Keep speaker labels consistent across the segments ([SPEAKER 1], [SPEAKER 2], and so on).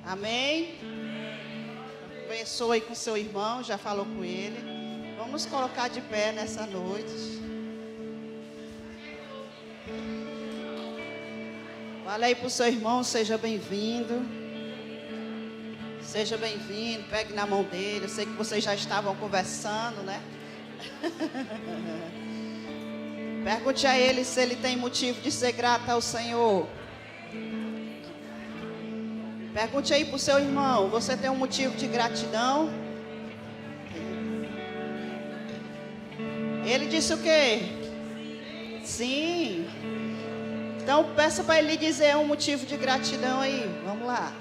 [SPEAKER 1] Amém? Abençoe com seu irmão, já falou com ele. Vamos nos colocar de pé nessa noite. Fale aí para o seu irmão, seja bem-vindo. Seja bem-vindo, pegue na mão dele. Eu sei que vocês já estavam conversando, né? Pergunte a ele se ele tem motivo de ser grato ao Senhor. Pergunte aí para o seu irmão, você tem um motivo de gratidão? Ele disse o quê? Sim. Então peça para ele dizer um motivo de gratidão aí. Vamos lá.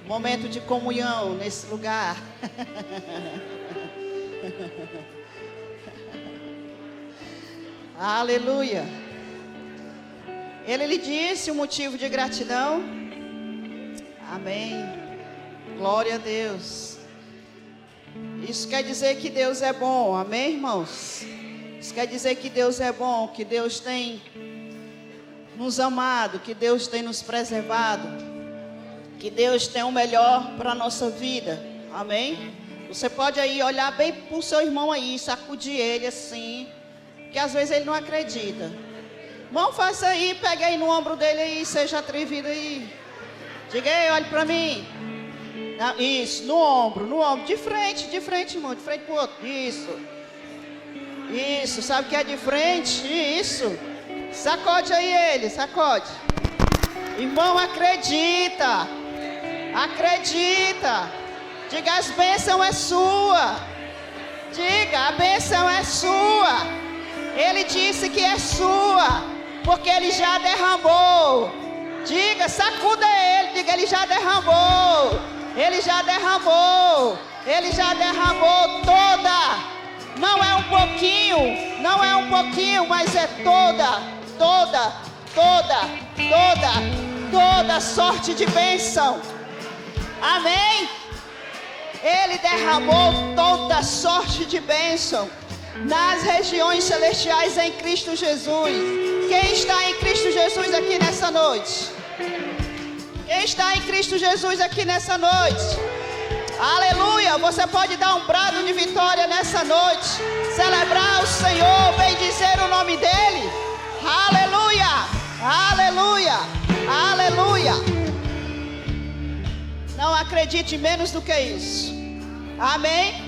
[SPEAKER 1] Momento de comunhão nesse lugar. Aleluia. Ele lhe disse o motivo de gratidão. Amém. Glória a Deus. Isso quer dizer que Deus é bom. Amém, irmãos? Isso quer dizer que Deus é bom, que Deus tem nos amado, que Deus tem nos preservado, que Deus tem o melhor para a nossa vida. Amém? Você pode aí olhar bem para o seu irmão aí, sacudir ele assim, que às vezes ele não acredita. Irmão, faça aí, pegue aí no ombro dele aí, seja atrevido aí. Diga aí, olhe para mim. Isso, no ombro, de frente, irmão, de frente para o outro. Isso, sabe o que é de frente? Isso. Sacode aí ele, sacode. Irmão, acredita. Diga, as bênçãos é sua. Diga, a bênção é sua. Ele disse que é sua, porque ele já derramou. Diga, sacuda ele, diga, ele já derramou. Ele já derramou toda. Não é um pouquinho, mas é toda sorte de bênção. Amém? Ele derramou toda sorte de bênção nas regiões celestiais em Cristo Jesus. Quem está em Cristo Jesus aqui nessa noite? Quem está em Cristo Jesus aqui nessa noite? Aleluia! Você pode dar um brado de vitória nessa noite, celebrar o Senhor, bendizer o nome dEle. Aleluia! Não acredite menos do que isso. Amém?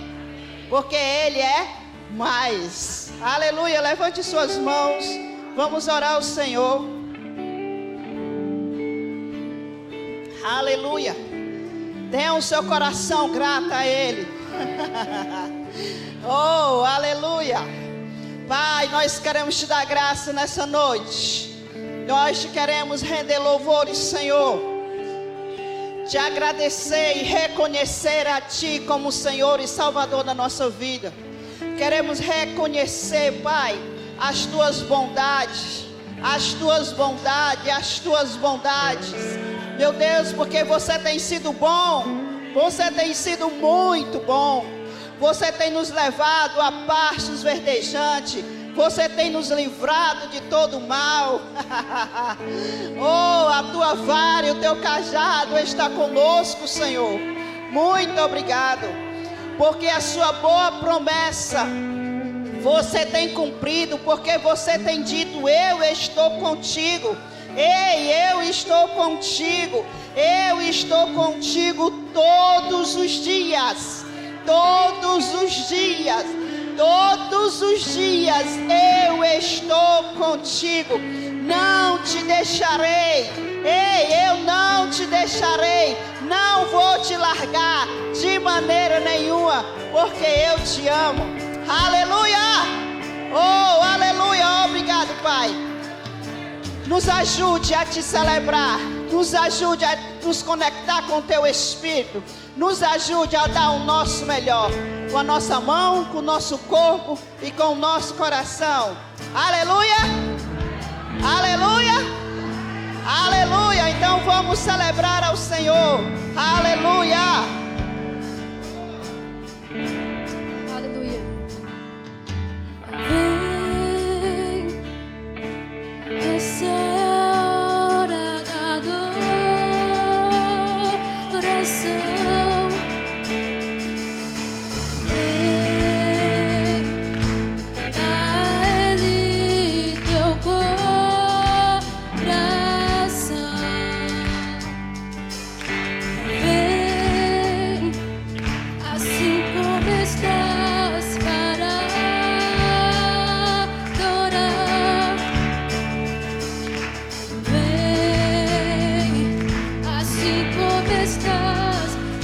[SPEAKER 1] Porque Ele é mais. Aleluia! Levante suas mãos. Vamos orar ao Senhor. Aleluia! Tenha o seu coração grato a Ele. Oh, aleluia! Pai, nós queremos te dar graça nessa noite. Nós te queremos render louvores, Senhor. Te agradecer e reconhecer a Ti como Senhor e Salvador da nossa vida. Queremos reconhecer, Pai, as Tuas bondades. Meu Deus, porque você tem sido bom. Você tem sido muito bom. Você tem nos levado a pastos verdejantes. Você tem nos livrado de todo mal. Oh, a tua vara e o teu cajado está conosco, Senhor. Muito obrigado. Porque a sua boa promessa você tem cumprido. Porque você tem dito, eu estou contigo. Ei, eu estou contigo todos os dias, eu estou contigo, não te deixarei, eu não te deixarei, não vou te largar de maneira nenhuma, porque eu te amo. Aleluia! Oh, aleluia! Obrigado, Pai. Nos ajude a te celebrar. Nos ajude a nos conectar com o teu Espírito. Nos ajude a dar o nosso melhor. Com a nossa mão, com o nosso corpo e com o nosso coração. Aleluia! Aleluia! Aleluia! Então vamos celebrar ao Senhor. Aleluia!
[SPEAKER 2] Aleluia! Essa hora da adoração.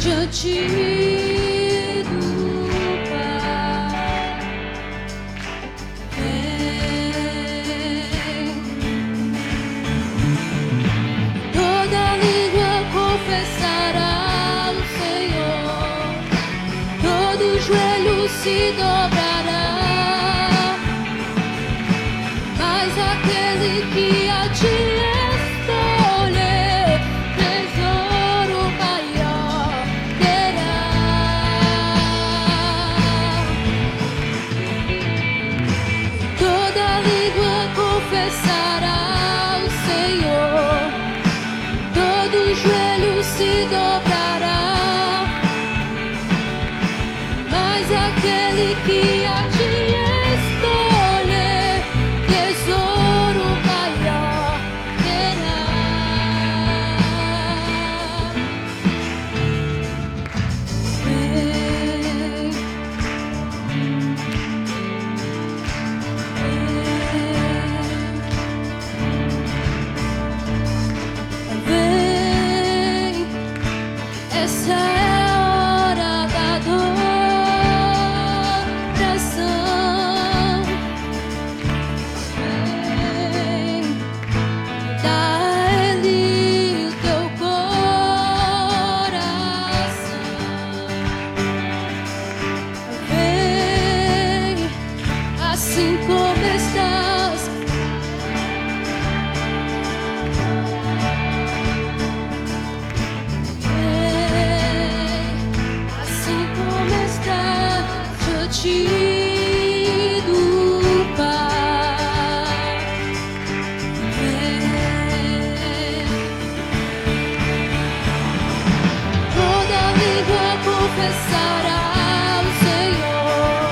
[SPEAKER 2] diante do Pai. Vem. Toda língua confessará o Senhor, todo joelho se dobrará, mas aquele que a ti escolher, tesouro maior terá. Toda língua confessará o Senhor, todo joelho se dobrará, mas aquele que a ti escolher, tesouro maior terá. Vem, essa é a hora da adoração. Vem, dá a Ele o teu coração. Vem, assim como estás. Assim como está diante do Pai. Toda língua confessará o Senhor,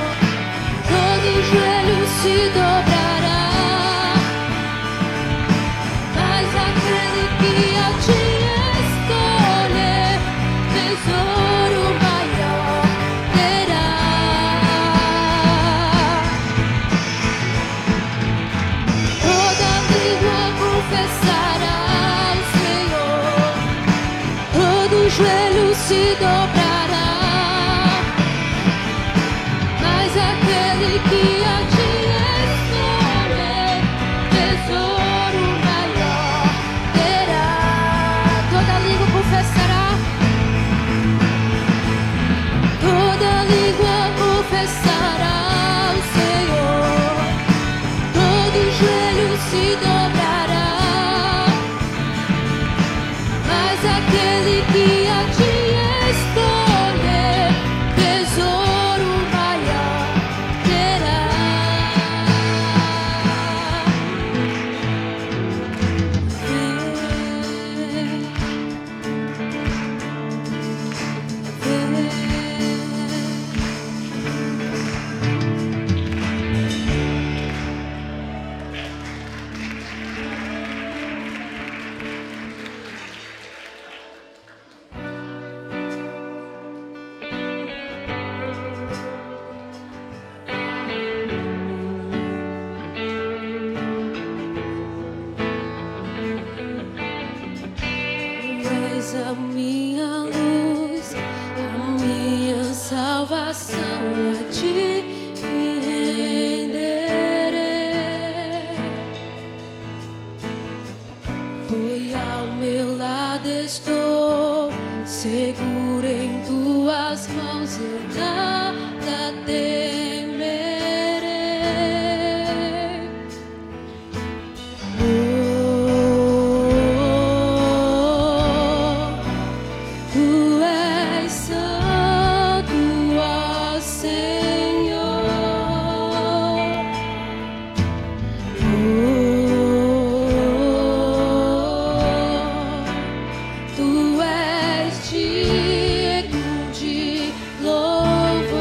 [SPEAKER 2] todo joelho se dobrará, mas aquele que a ti escolher, tesouro maior terá. Toda língua confessará o Senhor, todo joelho se dobrará, mas aquele que a ti escolher, tesouro maior terá. Toda língua confessará, toda língua confessará o Senhor, todo joelho se dobrará, mas aquele que a ti escolher, tesouro maior terá. Tu és a minha luz, a minha salvação, a ti me renderei. Pois ao meu lado estou, seguro em tuas mãos, eu nada temerei. Tu és santo, ó Senhor. Tu és digno de louvor.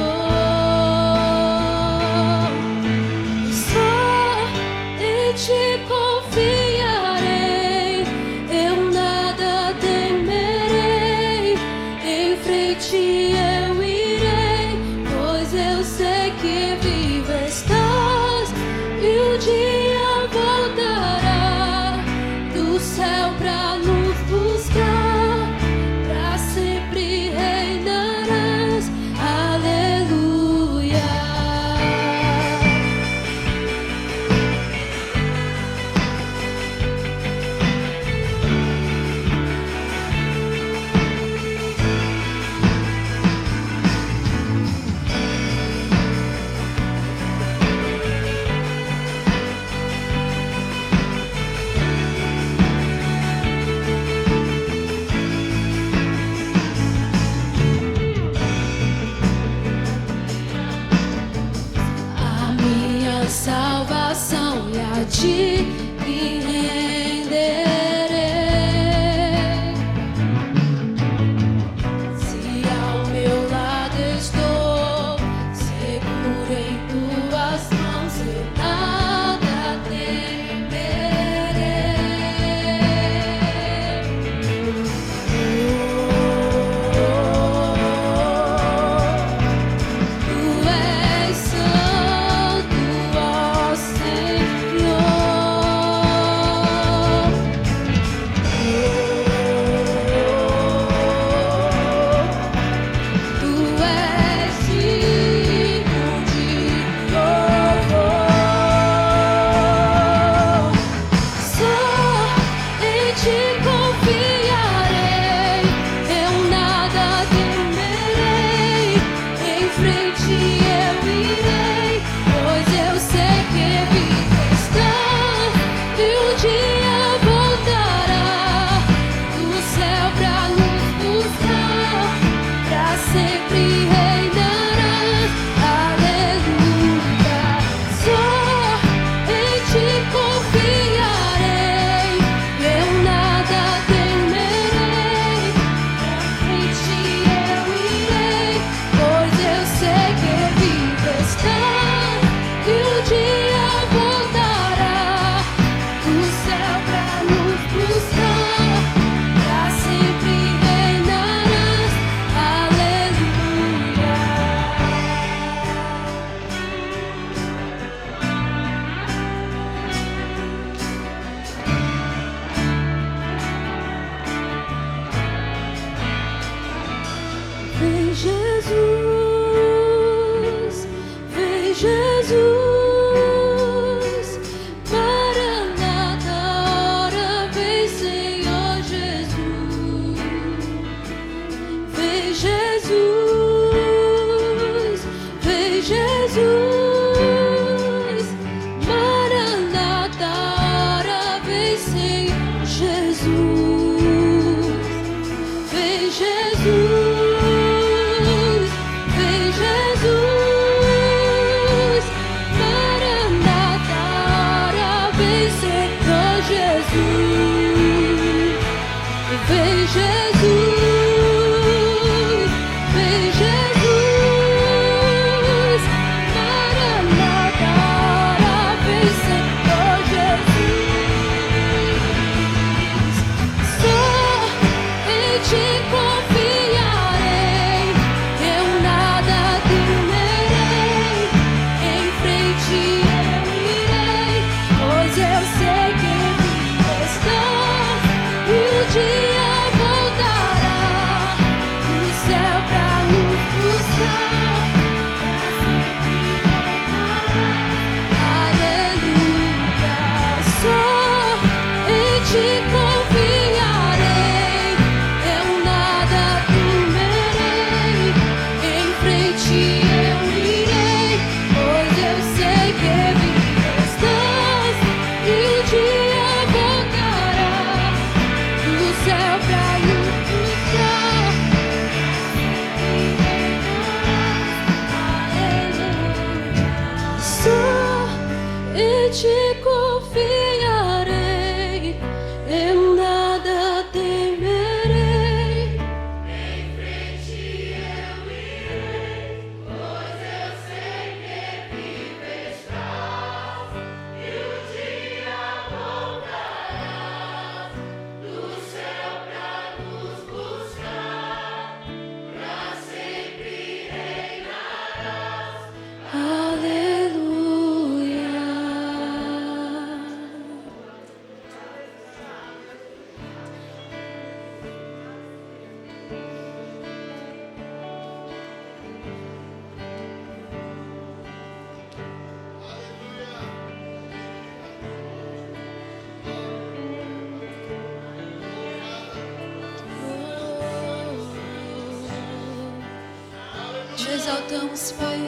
[SPEAKER 2] Te exaltamos, Pai.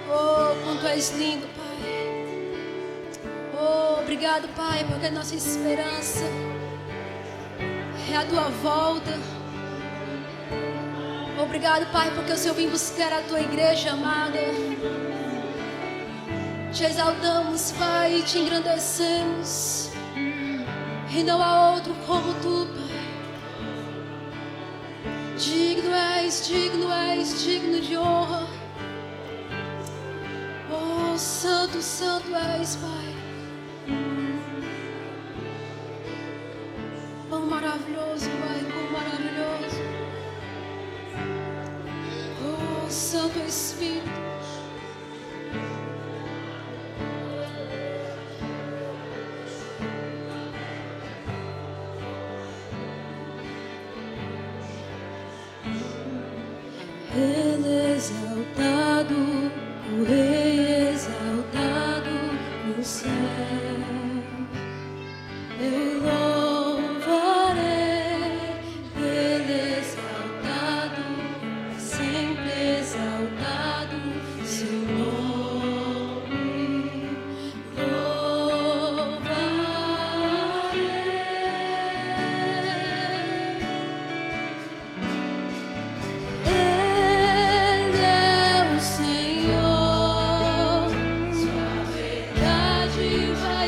[SPEAKER 2] Oh, quanto és lindo, Pai. Oh, obrigado, Pai, porque a nossa esperança é a tua volta. Obrigado, Pai, porque o Senhor vem buscar a tua igreja amada. Te exaltamos, Pai, e te engrandecemos. E não há outro como tu, Pai. Digno de honra. Oh, santo, santo és, Pai. Quão maravilhoso, Pai, quão maravilhoso. Oh, Santo Espírito. Ele exaltado, o Rei exaltado no céu. Eu louvarei, Ele exaltado, sempre exaltado, seu nome louvarei. Sua verdade vai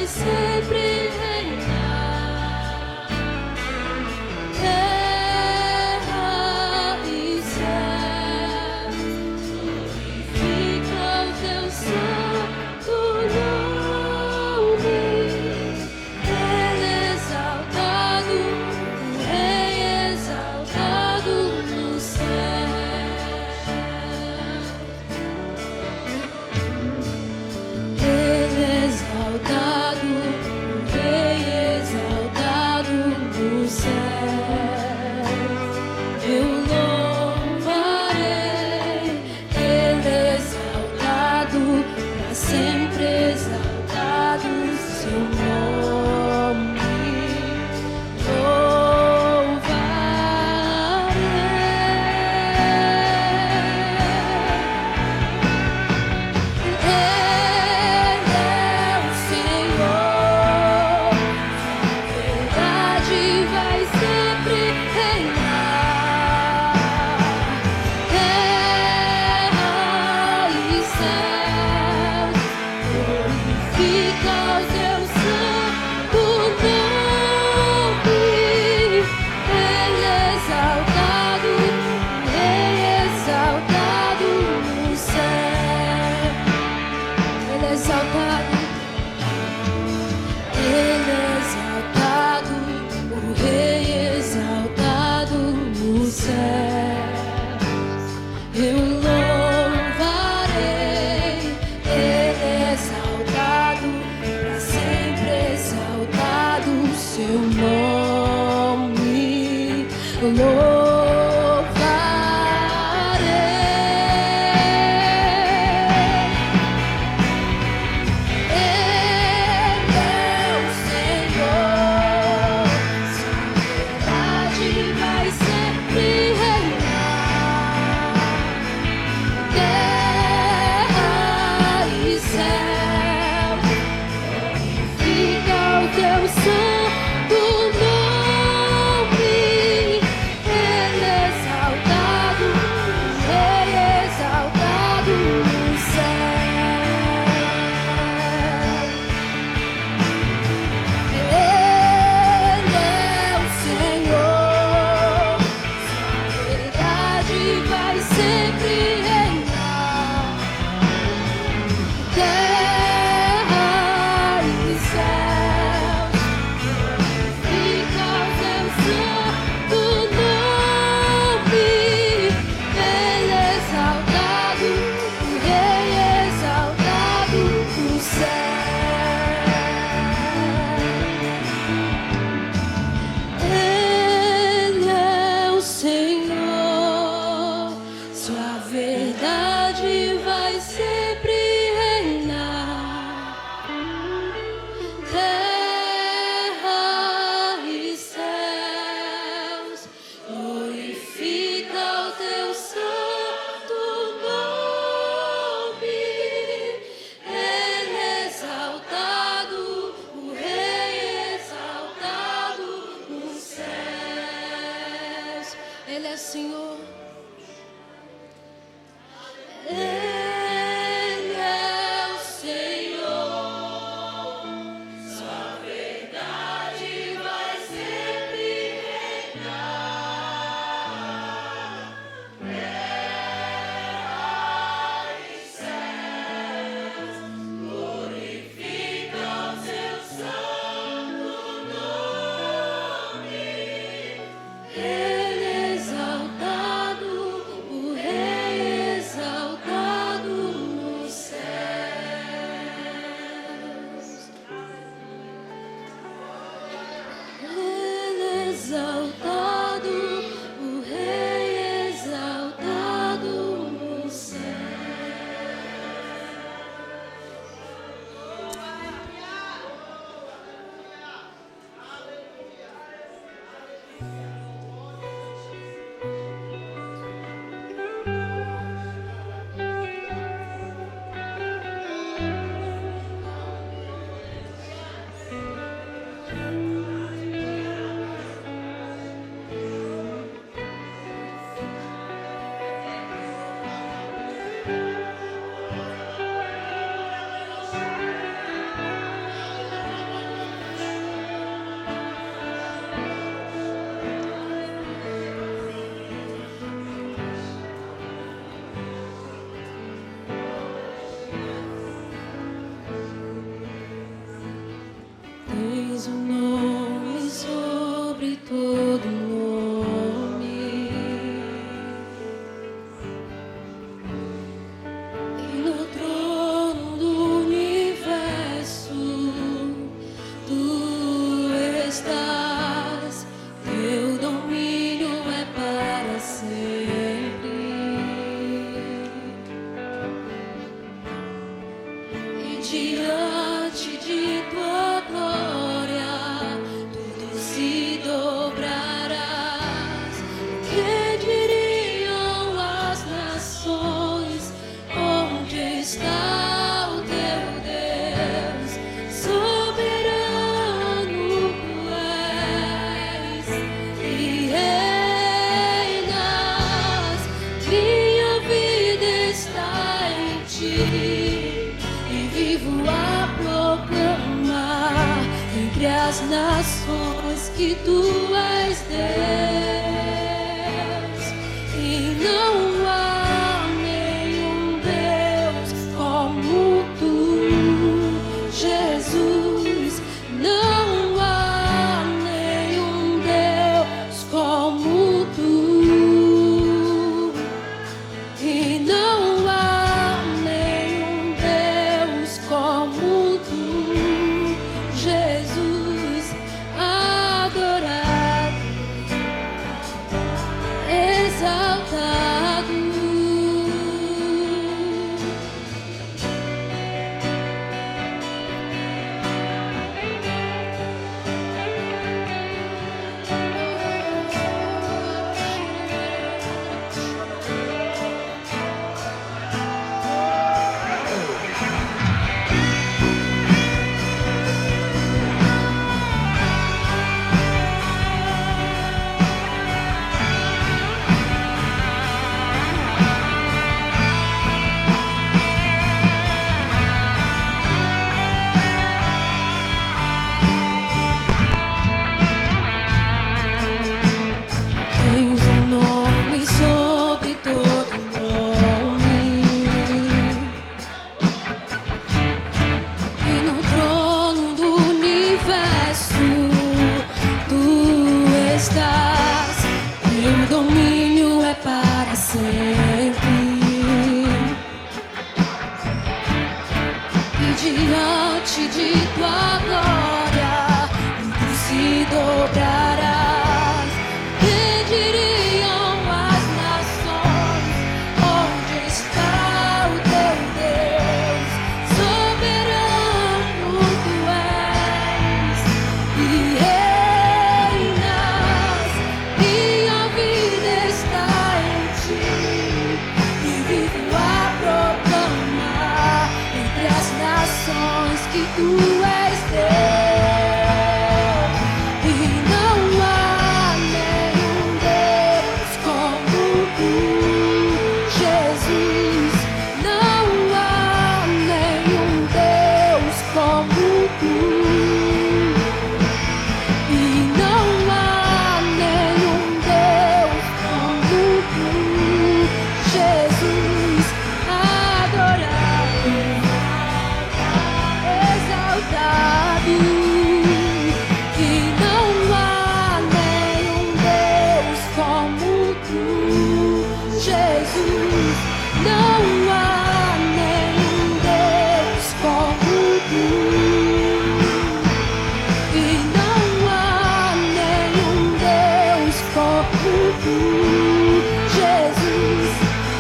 [SPEAKER 2] Jesus,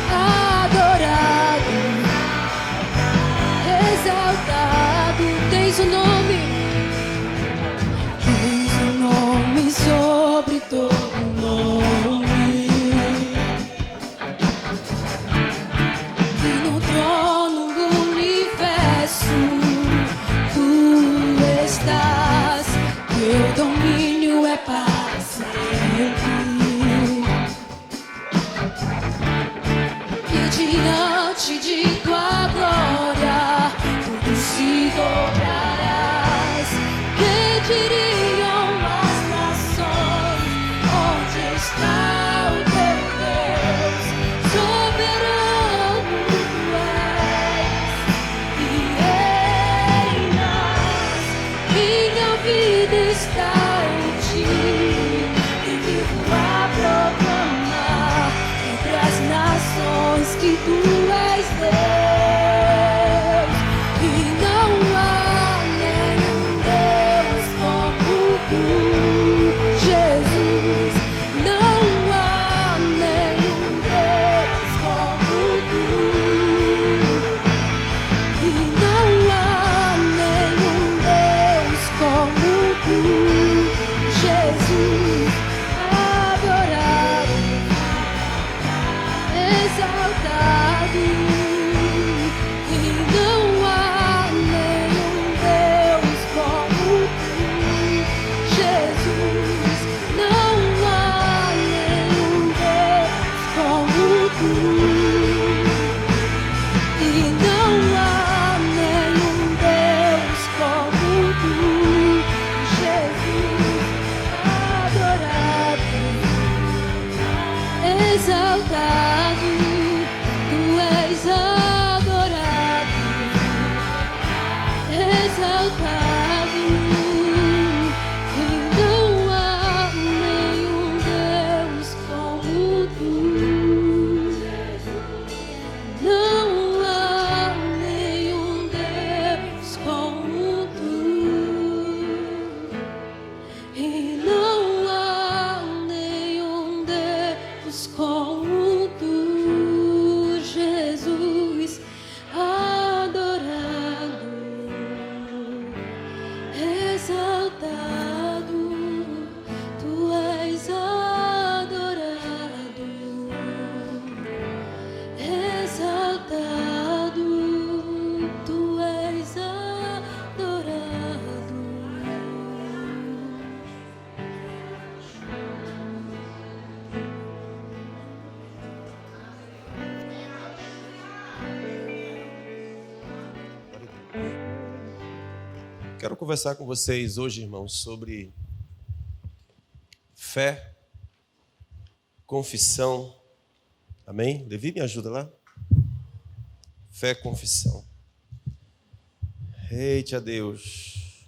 [SPEAKER 2] adorado, exaltado. Tens o nome sobre todo nome, e no trono do universo tu estás, teu domínio é para sempre, e diante de tua glória tudo se dobrarás. Quem diriam as nações, onde está o teu Deus? Soberano tu és e reinas. Minha vida está em ti e vivo a proclamar entre as nações que tu és Deus, e não há nenhum Deus como tu, Jesus. Não há nenhum Deus como tu, e não há nenhum Deus como tu, Jesus. Adorado, exaltado, e não há nenhum Deus como tu, Jesus. Não há nenhum Deus como tu, e não há nenhum Deus como tu, Jesus. Adorado, exaltado, tu és adorado, exaltado, e não há nenhum Deus como tu, não há nenhum Deus como tu, e não há nenhum Deus como tu, Jesus. Adorado, exaltado, tu és adorado, exaltado, tu és adorado.
[SPEAKER 3] Quero conversar com vocês hoje, irmãos, sobre fé, confissão. Amém? Levi, me ajuda lá. Fé, confissão. Eita Deus.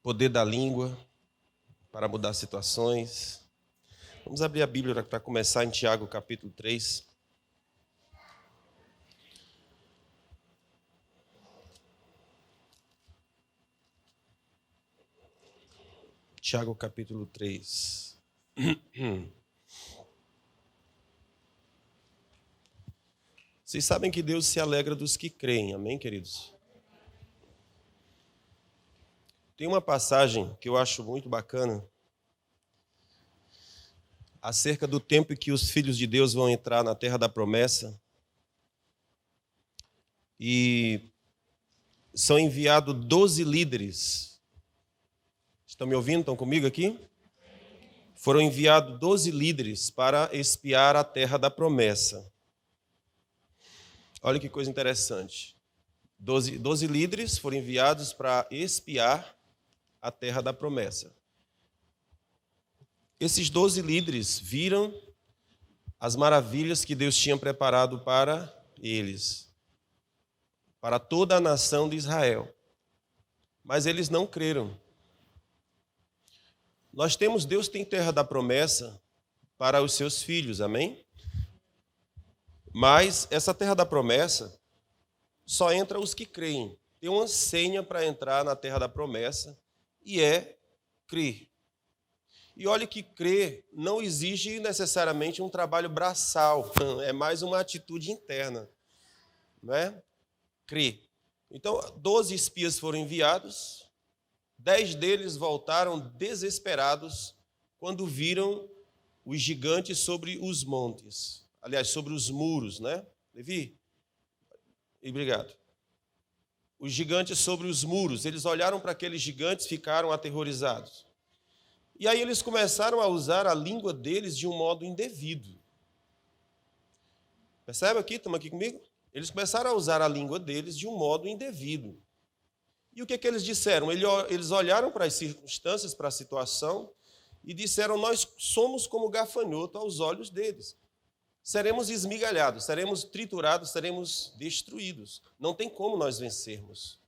[SPEAKER 3] Poder da língua para mudar situações. Vamos abrir a Bíblia para começar em Tiago, capítulo 3. Tiago, capítulo 3. Vocês sabem que Deus se alegra dos que creem, amém, queridos? Tem uma passagem que eu acho muito bacana acerca do tempo em que os filhos de Deus vão entrar na terra da promessa e são enviados 12 líderes. Estão me ouvindo? Estão comigo aqui? Foram enviados 12 líderes para espiar a terra da promessa. Olha que coisa interessante. 12 líderes foram enviados para espiar a terra da promessa. Esses 12 líderes viram as maravilhas que Deus tinha preparado para eles, para toda a nação de Israel. Mas eles não creram. Deus tem terra da promessa para os seus filhos, amém? Mas essa terra da promessa só entra os que creem. Tem uma senha para entrar na terra da promessa e é crer. E olhe que crer não exige necessariamente um trabalho braçal, é mais uma atitude interna, não é? Crer. Então, 12 espias foram enviados, 10 deles voltaram desesperados quando viram os gigantes sobre os montes. Aliás, sobre os muros, né? Levi? Obrigado. Os gigantes sobre os muros. Eles olharam para aqueles gigantes e ficaram aterrorizados. E aí eles começaram a usar a língua deles de um modo indevido. Percebe aqui? Estão aqui comigo? Eles começaram a usar a língua deles de um modo indevido. E o que eles disseram? Eles olharam para as circunstâncias, para a situação, e disseram: nós somos como gafanhoto aos olhos deles. Seremos esmigalhados, seremos triturados, seremos destruídos. Não tem como nós vencermos.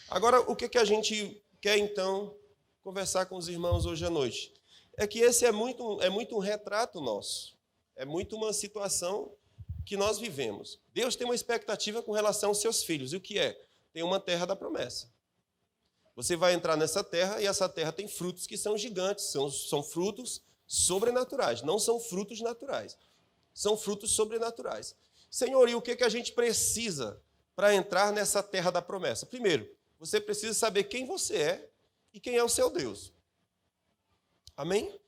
[SPEAKER 3] Agora, o que a gente quer, então, conversar com os irmãos hoje à noite? É que esse é muito um retrato nosso. É muito uma situação que nós vivemos. Deus tem uma expectativa com relação aos seus filhos. E o que é? Tem uma terra da promessa. Você vai entrar nessa terra e essa terra tem frutos que são gigantes. São frutos sobrenaturais, não são frutos naturais. São frutos sobrenaturais. Senhor, e o que a gente precisa para entrar nessa terra da promessa? Primeiro, você precisa saber quem você é e quem é o seu Deus. Amém?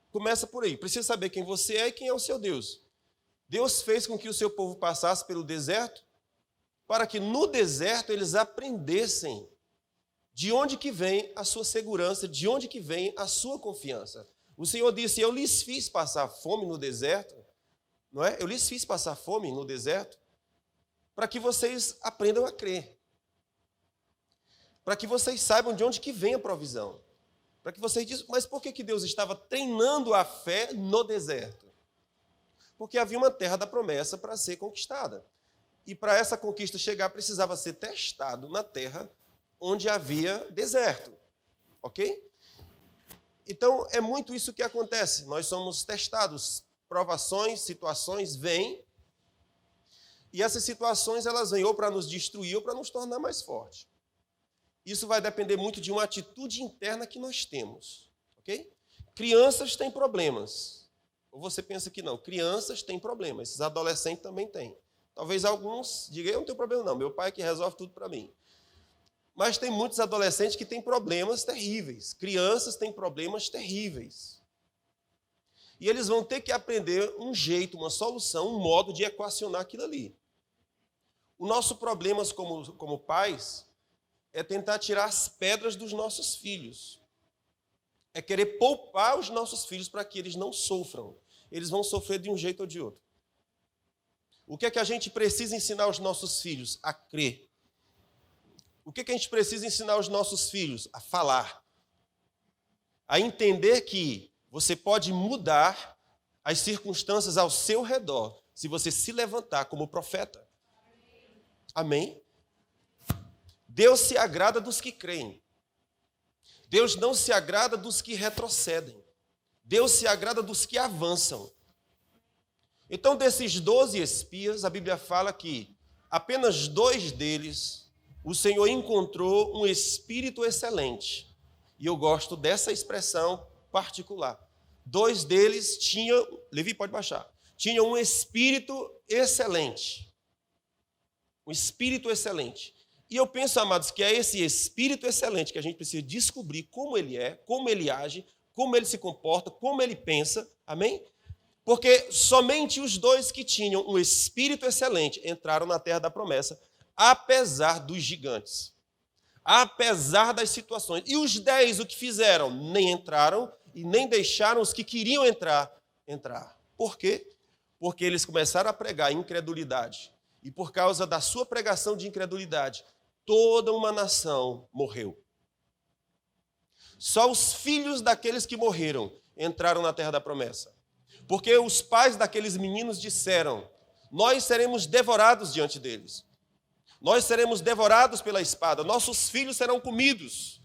[SPEAKER 3] Começa por aí. Precisa saber quem você é e quem é o seu Deus. Deus fez com que o seu povo passasse pelo deserto para que no deserto eles aprendessem de onde que vem a sua segurança, de onde que vem a sua confiança. O Senhor disse: eu lhes fiz passar fome no deserto, não é? Eu lhes fiz passar fome no deserto para que vocês aprendam a crer. Para que vocês saibam de onde que vem a provisão. Para que vocês dizem: mas por que Deus estava treinando a fé no deserto? Porque havia uma terra da promessa para ser conquistada. E para essa conquista chegar, precisava ser testado na terra onde havia deserto. Ok? Então, é muito isso que acontece. Nós somos testados. Provações, situações vêm. E essas situações, elas vêm ou para nos destruir ou para nos tornar mais fortes. Isso vai depender muito de uma atitude interna que nós temos. Ok? Crianças têm problemas. Ou você pensa que não? Crianças têm problemas. Esses adolescentes também têm. Talvez alguns digam: eu não tenho problema não, meu pai é que resolve tudo para mim. Mas tem muitos adolescentes que têm problemas terríveis. Crianças têm problemas terríveis. E eles vão ter que aprender um jeito, uma solução, um modo de equacionar aquilo ali. O nosso problema como pais é tentar tirar as pedras dos nossos filhos. É querer poupar os nossos filhos para que eles não sofram. Eles vão sofrer de um jeito ou de outro. O que é que a gente precisa ensinar aos nossos filhos? A crer. O que é que a gente precisa ensinar aos nossos filhos? A falar. A entender que você pode mudar as circunstâncias ao seu redor se você se levantar como profeta. Amém? Deus se agrada dos que creem. Deus não se agrada dos que retrocedem. Deus se agrada dos que avançam. Então, desses 12 espias, a Bíblia fala que apenas 2 deles, o Senhor encontrou um espírito excelente. E eu gosto dessa expressão particular. 2 deles tinham, Levi, pode baixar, tinham um espírito excelente. Um espírito excelente. E eu penso, amados, que é esse espírito excelente que a gente precisa descobrir como ele é, como ele age, como ele se comporta, como ele pensa. Amém? Porque somente os 2 que tinham um espírito excelente entraram na terra da promessa, apesar dos gigantes, apesar das situações. E os 10, o que fizeram? Nem entraram e nem deixaram os que queriam entrar. Por quê? Porque eles começaram a pregar incredulidade. E por causa da sua pregação de incredulidade, toda uma nação morreu. Só os filhos daqueles que morreram entraram na terra da promessa. Porque os pais daqueles meninos disseram: nós seremos devorados diante deles. Nós seremos devorados pela espada. Nossos filhos serão comidos.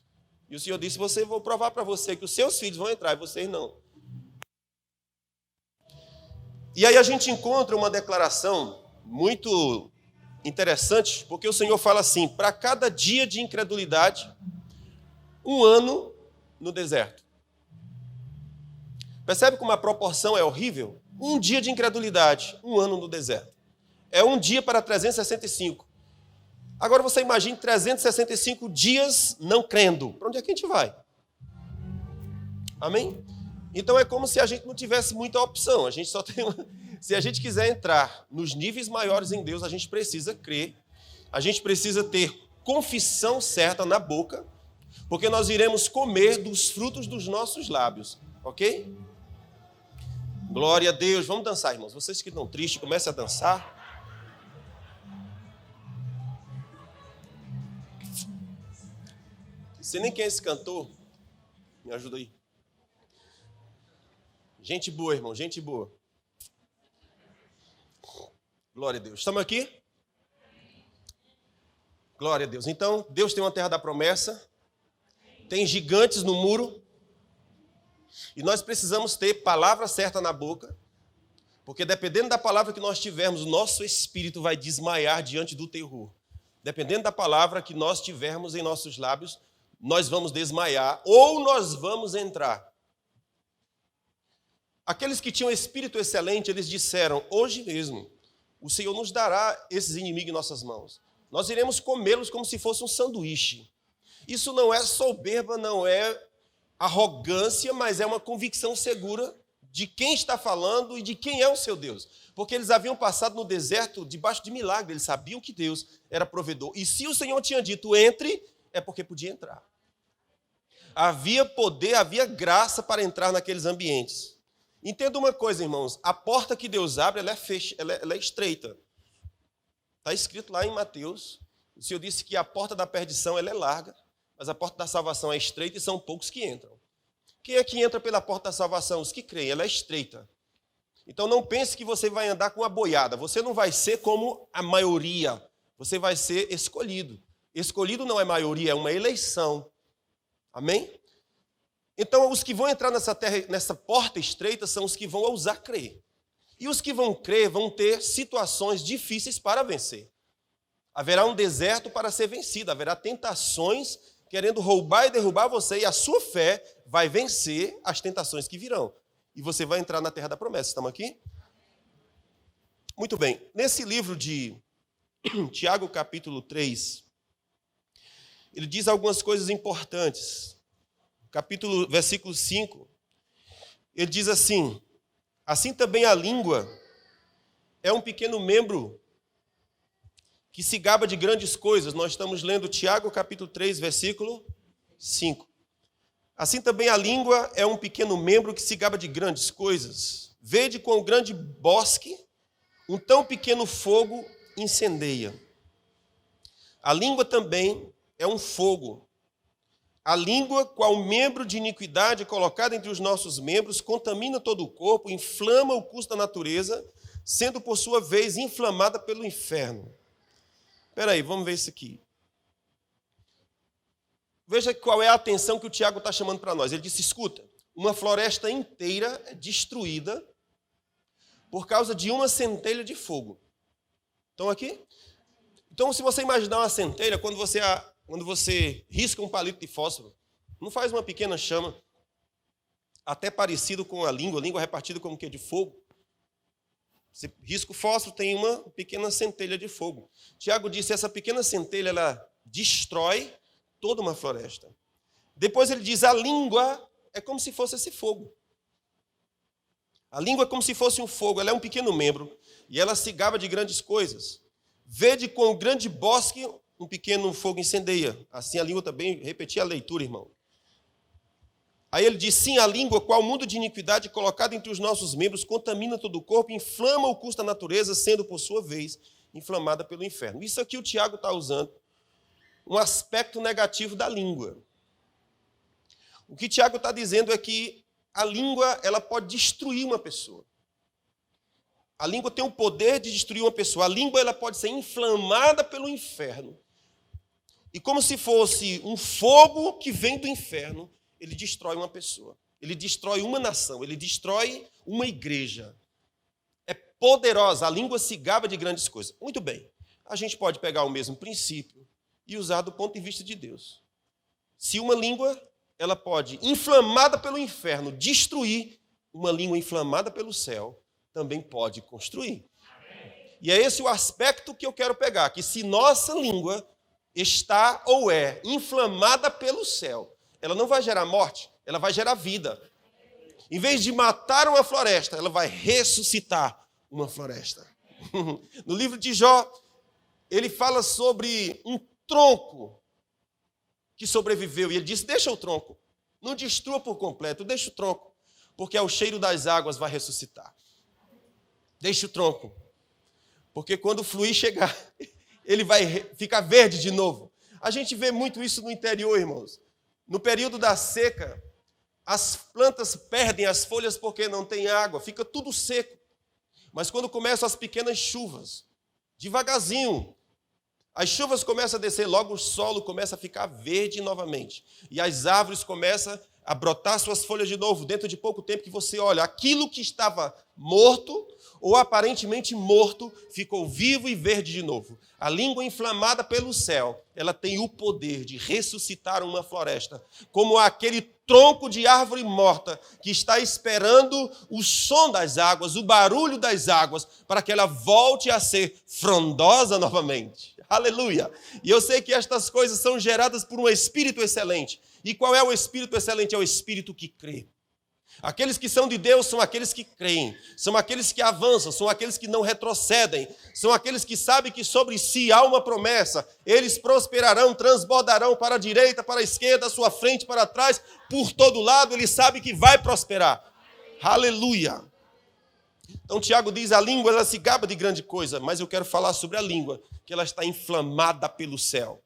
[SPEAKER 3] E o Senhor disse: vou provar para você que os seus filhos vão entrar e vocês não. E aí a gente encontra uma declaração muito interessante, porque o Senhor fala assim: para cada dia de incredulidade, um ano no deserto. Percebe como a proporção é horrível? Um dia de incredulidade, 1 ano no deserto. É um dia para 365. Agora você imagine 365 dias não crendo. Para onde é que a gente vai? Amém? Então é como se a gente não tivesse muita opção. A gente só tem uma... Se a gente quiser entrar nos níveis maiores em Deus, a gente precisa crer. A gente precisa ter confissão certa na boca, porque nós iremos comer dos frutos dos nossos lábios. Ok? Glória a Deus. Vamos dançar, irmãos. Vocês que estão tristes, comecem a dançar. Não sei nem quem é esse cantor. Me ajuda aí. Gente boa, irmão. Gente boa. Glória a Deus. Estamos aqui? Glória a Deus. Então, Deus tem uma terra da promessa. Tem gigantes no muro. E nós precisamos ter palavra certa na boca, porque dependendo da palavra que nós tivermos, o nosso espírito vai desmaiar diante do terror. Dependendo da palavra que nós tivermos em nossos lábios, nós vamos desmaiar ou nós vamos entrar. Aqueles que tinham espírito excelente, eles disseram, hoje mesmo, o Senhor nos dará esses inimigos em nossas mãos. Nós iremos comê-los como se fosse um sanduíche. Isso não é soberba, não é arrogância, mas é uma convicção segura de quem está falando e de quem é o seu Deus. Porque eles haviam passado no deserto debaixo de milagre, eles sabiam que Deus era provedor. E se o Senhor tinha dito entre, é porque podia entrar. Havia poder, havia graça para entrar naqueles ambientes. Entenda uma coisa, irmãos, a porta que Deus abre, ela é estreita. Está escrito lá em Mateus, o Senhor disse que a porta da perdição ela é larga, mas a porta da salvação é estreita e são poucos que entram. Quem é que entra pela porta da salvação? Os que creem, ela é estreita. Então não pense que você vai andar com a boiada. Você não vai ser como a maioria. Você vai ser escolhido. Escolhido não é maioria, é uma eleição. Amém? Então os que vão entrar nessa terra, nessa porta estreita, são os que vão ousar crer. E os que vão crer vão ter situações difíceis para vencer. Haverá um deserto para ser vencido. Haverá tentações querendo roubar e derrubar você, e a sua fé vai vencer as tentações que virão. E você vai entrar na terra da promessa. Estamos aqui? Muito bem. Nesse livro de Tiago, capítulo 3, ele diz algumas coisas importantes. Versículo 5, ele diz assim, assim também a língua é um pequeno membro que se gaba de grandes coisas. Nós estamos lendo Tiago, capítulo 3, versículo 5. Assim também a língua é um pequeno membro que se gaba de grandes coisas. Vede quão grande bosque um tão pequeno fogo incendeia. A língua também é um fogo. A língua, qual membro de iniquidade colocado entre os nossos membros, contamina todo o corpo, inflama o curso da natureza, sendo por sua vez inflamada pelo inferno. Espera aí, vamos ver isso aqui. Veja qual é a atenção que o Tiago está chamando para nós. Ele disse, escuta, uma floresta inteira é destruída por causa de uma centelha de fogo. Estão aqui? Então, se você imaginar uma centelha, quando você risca um palito de fósforo, não faz uma pequena chama, até parecido com a língua repartida como que de fogo. Você risca o fósforo, tem uma pequena centelha de fogo. Tiago disse, essa pequena centelha, ela destrói toda uma floresta. Depois ele diz, a língua é como se fosse esse fogo. A língua é como se fosse um fogo, ela é um pequeno membro, e ela se gaba de grandes coisas. Vede com o grande bosque um pequeno fogo incendeia. Assim a língua também, repetir a leitura, irmão. Aí ele diz, sim, a língua, qual mundo de iniquidade colocado entre os nossos membros, contamina todo o corpo, inflama o curso da natureza, sendo, por sua vez, inflamada pelo inferno. Isso aqui o Tiago está usando, um aspecto negativo da língua. O que Tiago está dizendo é que a língua, ela pode destruir uma pessoa. A língua tem o poder de destruir uma pessoa. A língua, ela pode ser inflamada pelo inferno. E como se fosse um fogo que vem do inferno, ele destrói uma pessoa, ele destrói uma nação, ele destrói uma igreja. É poderosa, a língua se gaba de grandes coisas. Muito bem, a gente pode pegar o mesmo princípio e usar do ponto de vista de Deus. Se uma língua ela pode, inflamada pelo inferno, destruir. Uma língua inflamada pelo céu também pode construir. E é esse o aspecto que eu quero pegar, que se nossa língua está ou é inflamada pelo céu, ela não vai gerar morte, ela vai gerar vida. Em vez de matar uma floresta, ela vai ressuscitar uma floresta. No livro de Jó, ele fala sobre um tronco que sobreviveu. E ele disse, deixa o tronco, não destrua por completo, deixa o tronco, porque ao cheiro das águas vai ressuscitar. Deixa o tronco, porque quando o fluir chegar, ele vai ficar verde de novo. A gente vê muito isso no interior, irmãos. No período da seca, as plantas perdem as folhas porque não tem água, fica tudo seco. Mas quando começam as pequenas chuvas, devagarzinho, as chuvas começam a descer, logo o solo começa a ficar verde novamente. E as árvores começam a brotar suas folhas de novo. Dentro de pouco tempo que você olha, aquilo que estava morto ou aparentemente morto, ficou vivo e verde de novo. A língua inflamada pelo céu, ela tem o poder de ressuscitar uma floresta, como aquele tronco de árvore morta que está esperando o som das águas, o barulho das águas, para que ela volte a ser frondosa novamente. Aleluia! E eu sei que estas coisas são geradas por um espírito excelente. E qual é o espírito excelente? É o espírito que crê. Aqueles que são de Deus são aqueles que creem, são aqueles que avançam, são aqueles que não retrocedem, são aqueles que sabem que sobre si há uma promessa. Eles prosperarão, transbordarão para a direita, para a esquerda, à sua frente, para trás, por todo lado, ele sabe que vai prosperar. Aleluia! Então Tiago diz, a língua ela se gaba de grande coisa, mas eu quero falar sobre a língua, que ela está inflamada pelo céu.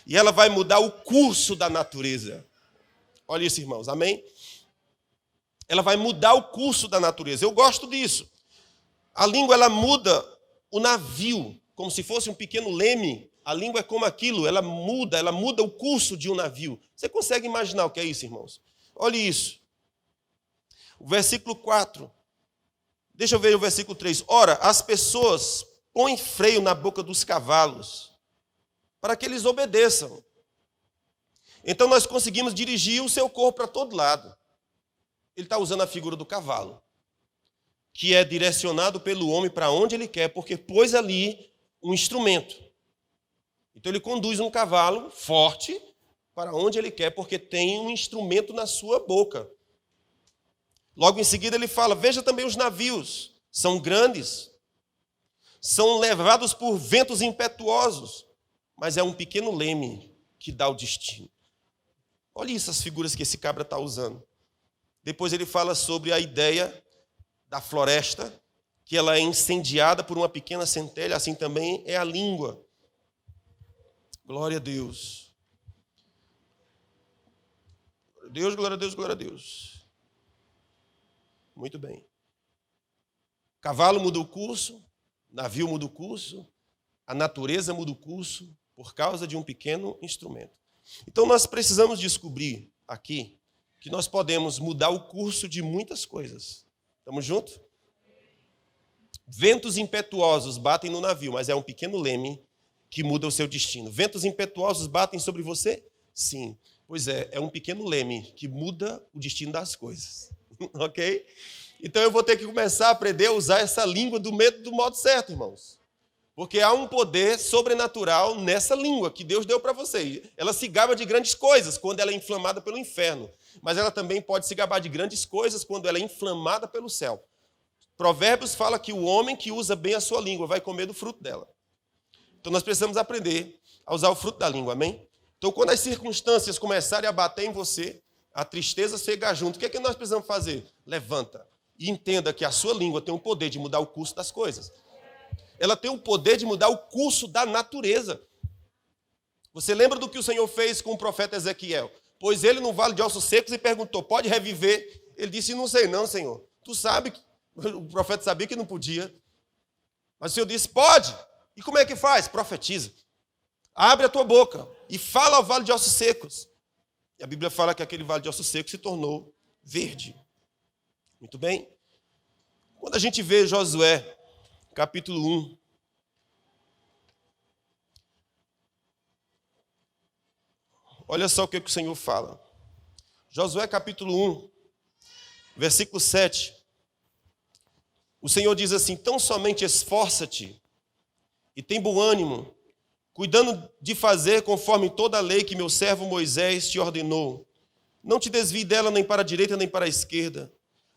[SPEAKER 3] E ela vai mudar o curso da natureza. Olha isso, irmãos, amém? Ela vai mudar o curso da natureza. Eu gosto disso. A língua, ela muda o navio, como se fosse um pequeno leme. A língua é como aquilo, ela muda o curso de um navio. Você consegue imaginar o que é isso, irmãos? Olha isso. O versículo 4. Deixa eu ver o versículo 3. Ora, as pessoas põem freio na boca dos cavalos, para que eles obedeçam. Então nós conseguimos dirigir o seu corpo para todo lado. Ele está usando a figura do cavalo, que é direcionado pelo homem para onde ele quer, porque pôs ali um instrumento. Então ele conduz um cavalo forte para onde ele quer, porque tem um instrumento na sua boca. Logo em seguida ele fala, veja também os navios, são grandes, são levados por ventos impetuosos, mas é um pequeno leme que dá o destino. Olha essas figuras que esse cabra está usando. Depois ele fala sobre a ideia da floresta, que ela é incendiada por uma pequena centelha, assim também é a língua. Glória a Deus. Deus, glória a Deus, glória a Deus. Muito bem. Cavalo muda o curso, navio muda o curso, a natureza muda o curso por causa de um pequeno instrumento. Então nós precisamos descobrir aqui que nós podemos mudar o curso de muitas coisas. Estamos juntos? Ventos impetuosos batem no navio, mas é um pequeno leme que muda o seu destino. Ventos impetuosos batem sobre você? Sim. Pois é um pequeno leme que muda o destino das coisas. Ok? Então eu vou ter que começar a aprender a usar essa língua do modo certo, irmãos. Porque há um poder sobrenatural nessa língua que Deus deu para você. Ela se gaba de grandes coisas quando ela é inflamada pelo inferno. Mas ela também pode se gabar de grandes coisas quando ela é inflamada pelo céu. Provérbios fala que o homem que usa bem a sua língua vai comer do fruto dela. Então nós precisamos aprender a usar o fruto da língua, amém? Então quando as circunstâncias começarem a bater em você, a tristeza chegar junto, o que é que nós precisamos fazer? Levanta e entenda que a sua língua tem o poder de mudar o curso das coisas. Ela tem o poder de mudar o curso da natureza. Você lembra do que o Senhor fez com o profeta Ezequiel? Pôs ele no vale de ossos secos e perguntou, pode reviver? Ele disse, não sei não, Senhor. Tu sabe, o profeta sabia que não podia. Mas o Senhor disse, pode. E como é que faz? Profetiza. Abre a tua boca e fala ao vale de ossos secos. E a Bíblia fala que aquele vale de ossos secos se tornou verde. Muito bem? Quando a gente vê Josué, capítulo 1, olha só o que o Senhor fala. Josué capítulo 1, versículo 7. O Senhor diz assim: tão somente esforça-te e tem bom ânimo, cuidando de fazer conforme toda a lei que meu servo Moisés te ordenou. Não te desvie dela nem para a direita nem para a esquerda,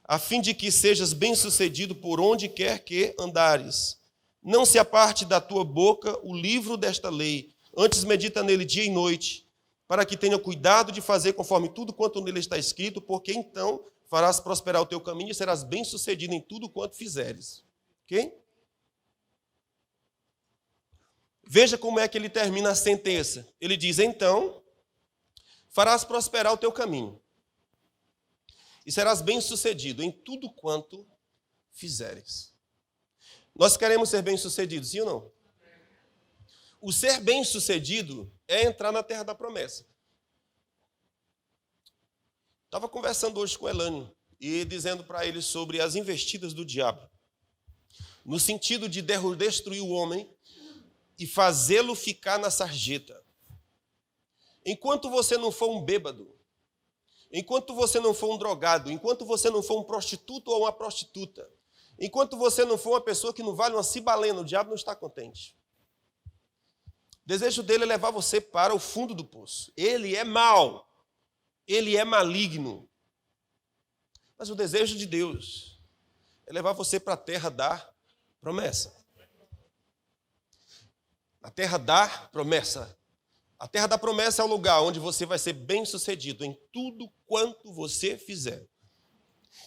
[SPEAKER 3] a fim de que sejas bem-sucedido por onde quer que andares. Não se aparte da tua boca o livro desta lei, antes medita nele dia e noite, para que tenha cuidado de fazer conforme tudo quanto nele está escrito, porque então farás prosperar o teu caminho e serás bem-sucedido em tudo quanto fizeres. Ok? Veja como é que ele termina a sentença. Ele diz, então, farás prosperar o teu caminho e serás bem-sucedido em tudo quanto fizeres. Nós queremos ser bem-sucedidos, sim ou não? O ser bem-sucedido é entrar na terra da promessa. Estava conversando hoje com o Elânio e dizendo para ele sobre as investidas do diabo, no sentido de destruir o homem e fazê-lo ficar na sarjeta. Enquanto você não for um bêbado, enquanto você não for um drogado, enquanto você não for um prostituto ou uma prostituta, enquanto você não for uma pessoa que não vale uma cibalena, o diabo não está contente. O desejo dele é levar você para o fundo do poço. Ele é mau, ele é maligno. Mas o desejo de Deus é levar você para a terra da promessa. A terra da promessa. A terra da promessa é o lugar onde você vai ser bem-sucedido em tudo quanto você fizer.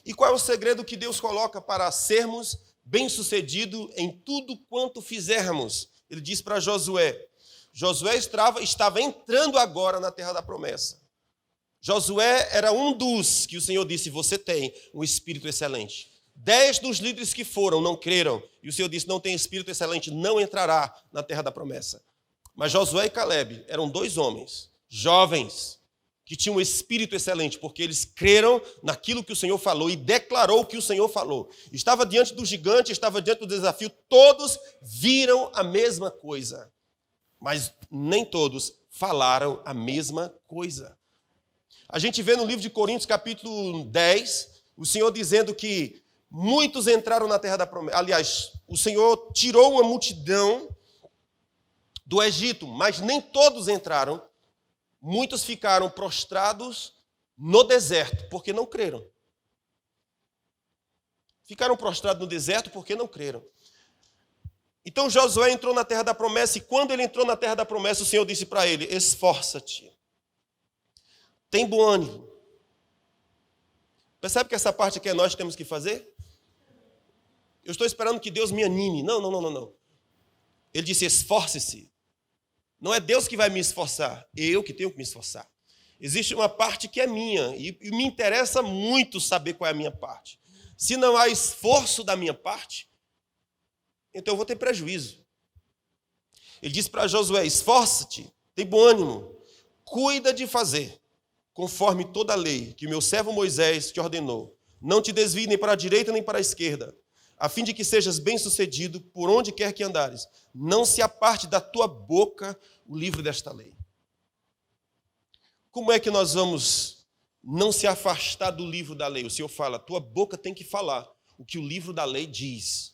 [SPEAKER 3] E qual é o segredo que Deus coloca para sermos bem-sucedidos em tudo quanto fizermos? Ele diz para Josué. Josué estava entrando agora na terra da promessa. Josué era um dos que o Senhor disse, você tem um espírito excelente. 10 dos líderes que foram não creram. E o Senhor disse, não tem espírito excelente, não entrará na terra da promessa. Mas Josué e Calebe eram 2 homens, jovens, que tinham um espírito excelente, porque eles creram naquilo que o Senhor falou e declarou o que o Senhor falou. Estava diante do gigante, estava diante do desafio, todos viram a mesma coisa, mas nem todos falaram a mesma coisa. A gente vê no livro de Coríntios, capítulo 10, o Senhor dizendo que muitos entraram na terra da promessa. Aliás, o Senhor tirou uma multidão do Egito, mas nem todos entraram. Muitos ficaram prostrados no deserto, porque não creram. Ficaram prostrados no deserto porque não creram. Então Josué entrou na terra da promessa, e quando ele entrou na terra da promessa, o Senhor disse para ele, esforça-te, tem bom ânimo. Percebe que essa parte aqui é nós que temos que fazer? Eu estou esperando que Deus me anime. Não. Ele disse, esforce-se. Não é Deus que vai me esforçar, eu que tenho que me esforçar. Existe uma parte que é minha, e me interessa muito saber qual é a minha parte. Se não há esforço da minha parte, então eu vou ter prejuízo. Ele disse para Josué, esforça-te, tem bom ânimo, cuida de fazer, conforme toda a lei que meu servo Moisés te ordenou. Não te desvie nem para a direita nem para a esquerda, a fim de que sejas bem-sucedido por onde quer que andares. Não se aparte da tua boca o livro desta lei. Como é que nós vamos não se afastar do livro da lei? O Senhor fala, tua boca tem que falar o que o livro da lei diz.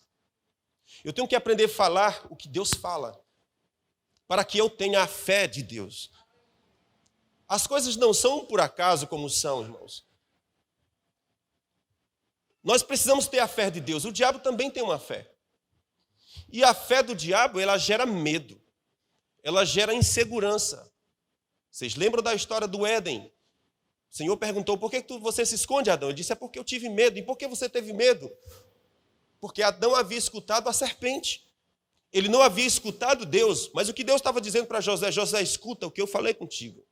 [SPEAKER 3] Eu tenho que aprender a falar o que Deus fala, para que eu tenha a fé de Deus. As coisas não são por acaso como são, irmãos. Nós precisamos ter a fé de Deus. O diabo também tem uma fé. E a fé do diabo, ela gera medo. Ela gera insegurança. Vocês lembram da história do Éden? O Senhor perguntou, por que você se esconde, Adão? Ele disse, é porque eu tive medo. E por que você teve medo? Porque Adão havia escutado a serpente. Ele não havia escutado Deus. Mas o que Deus estava dizendo para José, José, escuta o que eu falei contigo.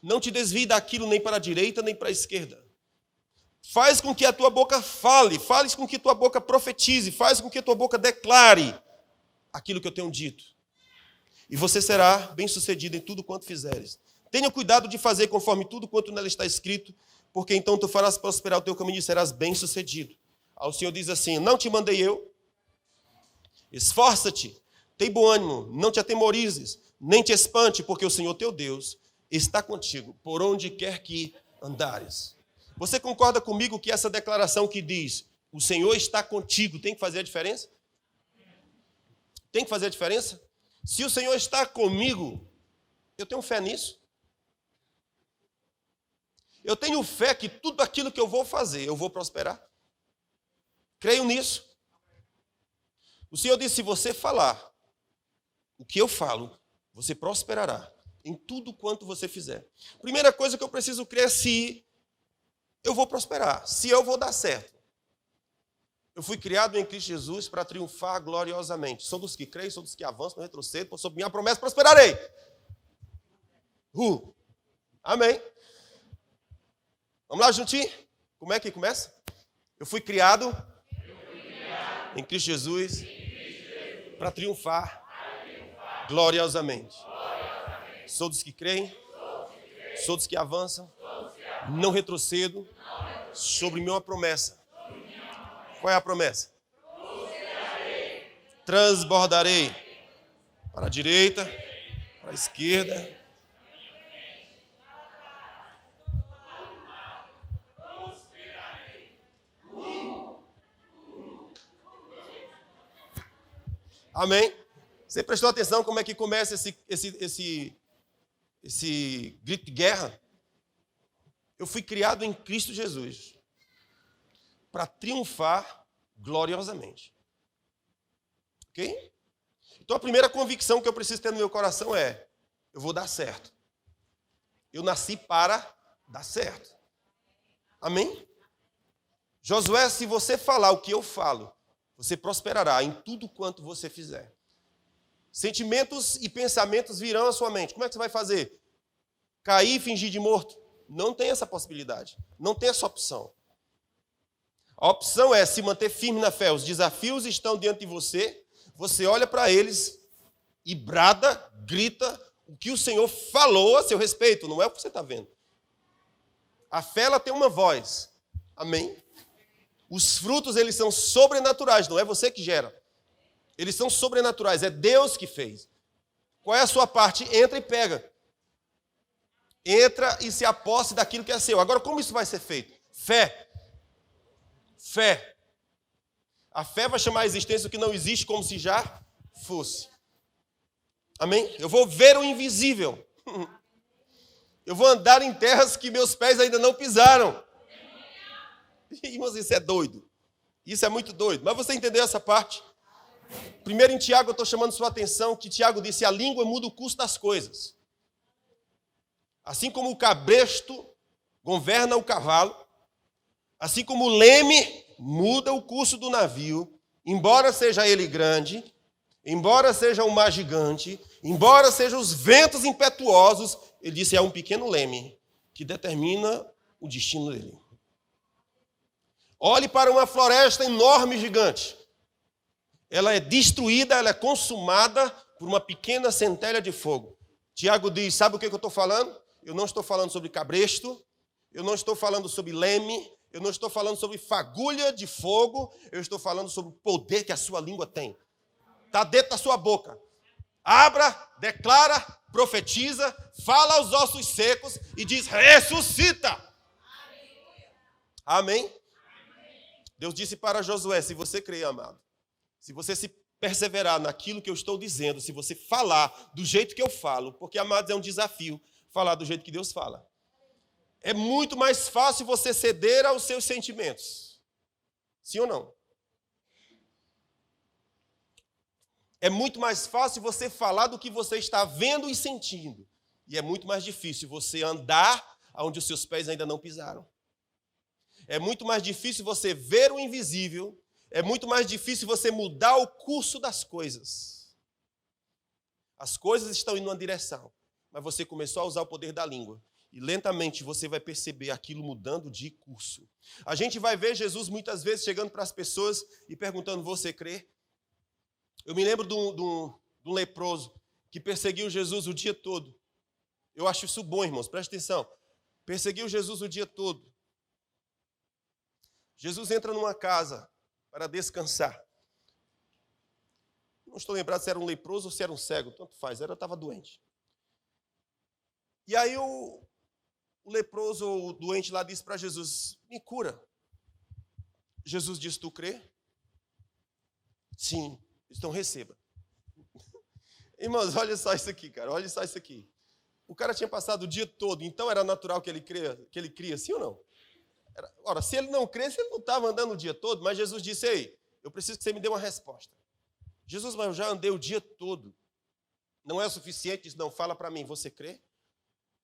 [SPEAKER 3] Não te desvie daquilo nem para a direita nem para a esquerda. Faz com que a tua boca fale, faz com que tua boca profetize, faz com que a tua boca declare aquilo que eu tenho dito. E você será bem-sucedido em tudo quanto fizeres. Tenha cuidado de fazer conforme tudo quanto nela está escrito, porque então tu farás prosperar o teu caminho e serás bem-sucedido. Aí o Senhor diz assim, não te mandei eu? Esforça-te, tem bom ânimo, não te atemorizes, nem te espante, porque o Senhor teu Deus está contigo, por onde quer que andares. Você concorda comigo que essa declaração que diz, o Senhor está contigo, tem que fazer a diferença? Tem que fazer a diferença? Se o Senhor está comigo, eu tenho fé nisso. Eu tenho fé que tudo aquilo que eu vou fazer, eu vou prosperar. Creio nisso. O Senhor disse, se você falar o que eu falo, você prosperará em tudo quanto você fizer. Primeira coisa que eu preciso crer é se eu vou prosperar, se eu vou dar certo. Eu fui criado em Cristo Jesus para triunfar gloriosamente. Sou dos que creem, sou dos que avançam, não retrocedo, sob minha promessa prosperarei. Amém. Vamos lá juntinho? Como é que começa? Eu fui criado em Cristo Jesus para triunfar gloriosamente. Sou dos que creem, sou dos que avançam, não retrocedo sobre minha promessa. Qual é a promessa? Transbordarei para a direita, para a esquerda. Amém? Você prestou atenção como é que começa esse grito de guerra? Eu fui criado em Cristo Jesus para triunfar gloriosamente. Ok? Então a primeira convicção que eu preciso ter no meu coração é, eu vou dar certo. Eu nasci para dar certo. Amém? Josué, se você falar o que eu falo, você prosperará em tudo quanto você fizer. Sentimentos e pensamentos virão à sua mente. Como é que você vai fazer? Cair e fingir de morto? Não tem essa possibilidade. Não tem essa opção. A opção é se manter firme na fé. Os desafios estão diante de você. Você olha para eles e brada, grita o que o Senhor falou a seu respeito. Não é o que você está vendo. A fé, ela tem uma voz. Amém? Os frutos, eles são sobrenaturais. Não é você que gera. Eles são sobrenaturais. É Deus que fez. Qual é a sua parte? Entra e pega. Entra e se aposse daquilo que é seu. Agora, como isso vai ser feito? Fé. Fé. A fé vai chamar a existência o que não existe como se já fosse. Amém? Eu vou ver o invisível. Eu vou andar em terras que meus pés ainda não pisaram. Irmãos, isso é doido. Isso é muito doido. Mas você entendeu essa parte? Primeiro em Tiago, eu estou chamando sua atenção que Tiago disse, a língua muda o curso das coisas. Assim como o cabresto governa o cavalo, assim como o leme muda o curso do navio, embora seja ele grande, embora seja um mar gigante, embora sejam os ventos impetuosos, ele disse, é um pequeno leme que determina o destino dele. Olhe para uma floresta enorme e gigante. Ela é destruída, ela é consumada por uma pequena centelha de fogo. Tiago diz, sabe o que eu estou falando? Eu não estou falando sobre cabresto, eu não estou falando sobre leme, eu não estou falando sobre fagulha de fogo, eu estou falando sobre o poder que a sua língua tem. Está dentro da sua boca. Abra, declara, profetiza, fala aos ossos secos e diz, ressuscita. Amém? Deus disse para Josué, se você crer, amado, se você se perseverar naquilo que eu estou dizendo, se você falar do jeito que eu falo, porque, amados, é um desafio falar do jeito que Deus fala. É muito mais fácil você ceder aos seus sentimentos. Sim ou não? É muito mais fácil você falar do que você está vendo e sentindo. E é muito mais difícil você andar onde os seus pés ainda não pisaram. É muito mais difícil você ver o invisível. É muito mais difícil você mudar o curso das coisas. As coisas estão indo numa direção, mas você começou a usar o poder da língua. E lentamente você vai perceber aquilo mudando de curso. A gente vai ver Jesus muitas vezes chegando para as pessoas e perguntando, você crê? Eu me lembro de um leproso que perseguiu Jesus o dia todo. Eu acho isso bom, irmãos, presta atenção. Perseguiu Jesus o dia todo. Jesus entra numa casa para descansar. Não estou lembrado se era um leproso ou se era um cego, tanto faz, eu estava doente. E aí o leproso ou o doente lá disse para Jesus, me cura. Jesus disse, tu crê? Sim. Então receba. Irmãos, olha só isso aqui, cara. Olha só isso aqui. O cara tinha passado o dia todo, então era natural que ele cria, sim ou não? Ora, se ele não cresce, ele não estava andando o dia todo, mas Jesus disse, ei, eu preciso que você me dê uma resposta. Jesus, mas eu já andei o dia todo. Não é o suficiente? Disse, não, fala para mim, você crê?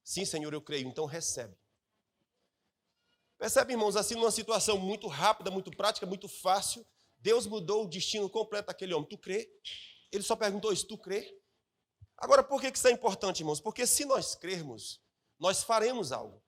[SPEAKER 3] Sim, Senhor, eu creio, então recebe. Percebe, irmãos, assim, numa situação muito rápida, muito prática, muito fácil, Deus mudou o destino completo daquele homem. Tu crê? Ele só perguntou isso, tu crê? Agora, por que isso é importante, irmãos? Porque se nós crermos, nós faremos algo.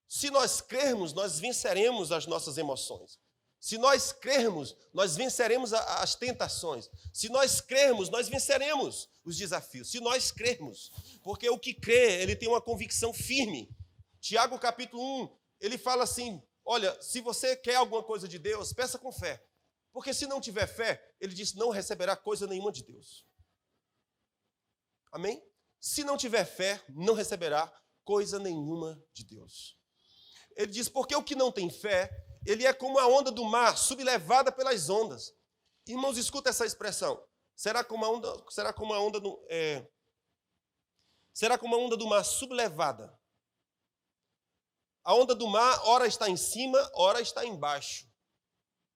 [SPEAKER 3] Se nós crermos, nós venceremos as nossas emoções. Se nós crermos, nós venceremos as tentações. Se nós crermos, nós venceremos os desafios. Se nós crermos, porque o que crê, ele tem uma convicção firme. Tiago capítulo 1, ele fala assim, olha, se você quer alguma coisa de Deus, peça com fé. Porque se não tiver fé, ele diz, não receberá coisa nenhuma de Deus. Amém? Se não tiver fé, não receberá coisa nenhuma de Deus. Ele diz, porque o que não tem fé, ele é como a onda do mar, sublevada pelas ondas. Irmãos, escuta essa expressão. Será como a onda do mar sublevada. A onda do mar, ora está em cima, ora está embaixo.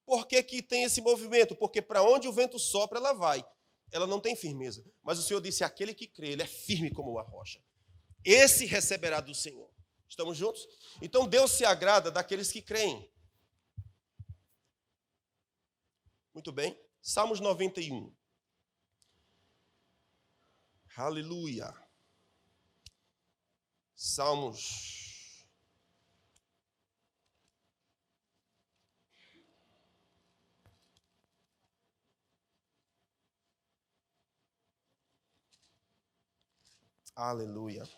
[SPEAKER 3] Por que que tem esse movimento? Porque para onde o vento sopra, ela vai. Ela não tem firmeza. Mas o Senhor disse, aquele que crê, ele é firme como uma rocha. Esse receberá do Senhor. Estamos juntos? Então Deus se agrada daqueles que creem. Muito bem. Salmos 91. Aleluia. Salmos. Aleluia.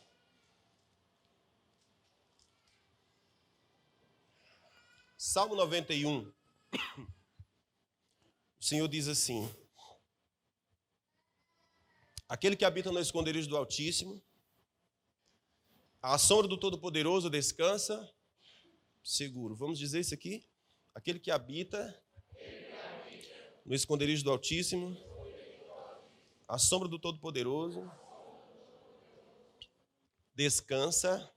[SPEAKER 3] Salmo 91. O Senhor diz assim: aquele que habita no esconderijo do Altíssimo, à sombra do Todo-Poderoso descansa seguro. Vamos dizer isso aqui? Aquele que habita no esconderijo do Altíssimo, à sombra do Todo-Poderoso descansa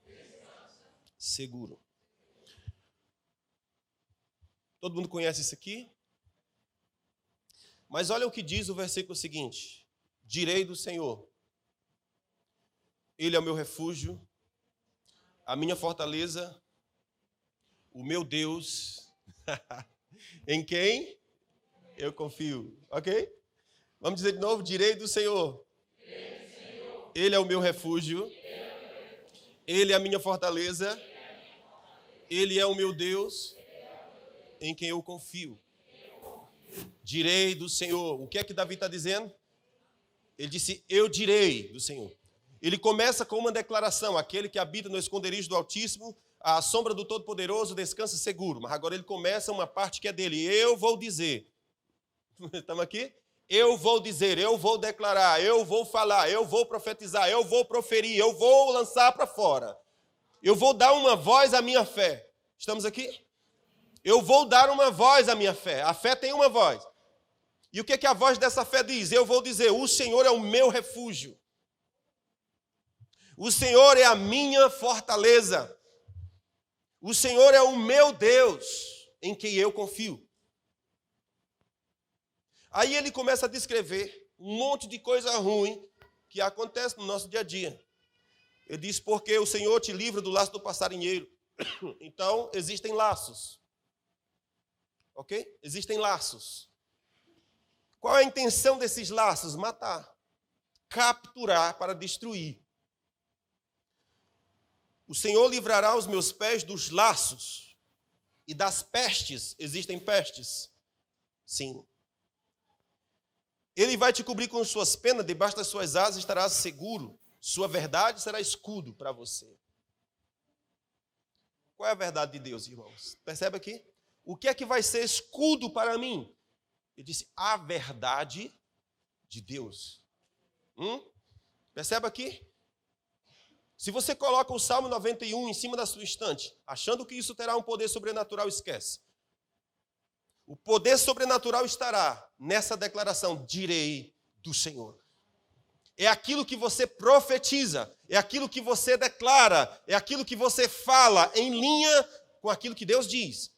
[SPEAKER 3] seguro. Todo mundo conhece isso aqui? Mas olha o que diz o versículo seguinte: direi do Senhor, Ele é o meu refúgio, a minha fortaleza, o meu Deus, em quem eu confio. Ok? Vamos dizer de novo: direi do Senhor, Ele é o meu refúgio, Ele é a minha fortaleza, Ele é o meu Deus, em quem eu confio. Direi do Senhor. O que é que Davi está dizendo? Ele disse, eu direi do Senhor. Ele começa com uma declaração: aquele que habita no esconderijo do Altíssimo, à sombra do Todo-Poderoso, descansa seguro. Mas agora ele começa uma parte que é dele. Eu vou dizer. Estamos aqui? Eu vou dizer, eu vou declarar, eu vou falar, eu vou profetizar, eu vou proferir, eu vou lançar para fora. Eu vou dar uma voz à minha fé. Estamos aqui? Eu vou dar uma voz à minha fé. A fé tem uma voz. E o que é que a voz dessa fé diz? Eu vou dizer, o Senhor é o meu refúgio. O Senhor é a minha fortaleza. O Senhor é o meu Deus, em quem eu confio. Aí ele começa a descrever um monte de coisa ruim que acontece no nosso dia a dia. Ele diz, porque o Senhor te livra do laço do passarinheiro. Então, existem laços. Ok? Existem laços. Qual é a intenção desses laços? Matar. Capturar para destruir. O Senhor livrará os meus pés dos laços e das pestes. Existem pestes? Sim. Ele vai te cobrir com suas penas, debaixo das suas asas estarás seguro. Sua verdade será escudo para você. Qual é a verdade de Deus, irmãos? Percebe aqui? O que é que vai ser escudo para mim? Ele disse, a verdade de Deus. Percebe aqui? Se você coloca o Salmo 91 em cima da sua estante, achando que isso terá um poder sobrenatural, esquece. O poder sobrenatural estará nessa declaração: direi do Senhor. É aquilo que você profetiza, é aquilo que você declara, é aquilo que você fala em linha com aquilo que Deus diz.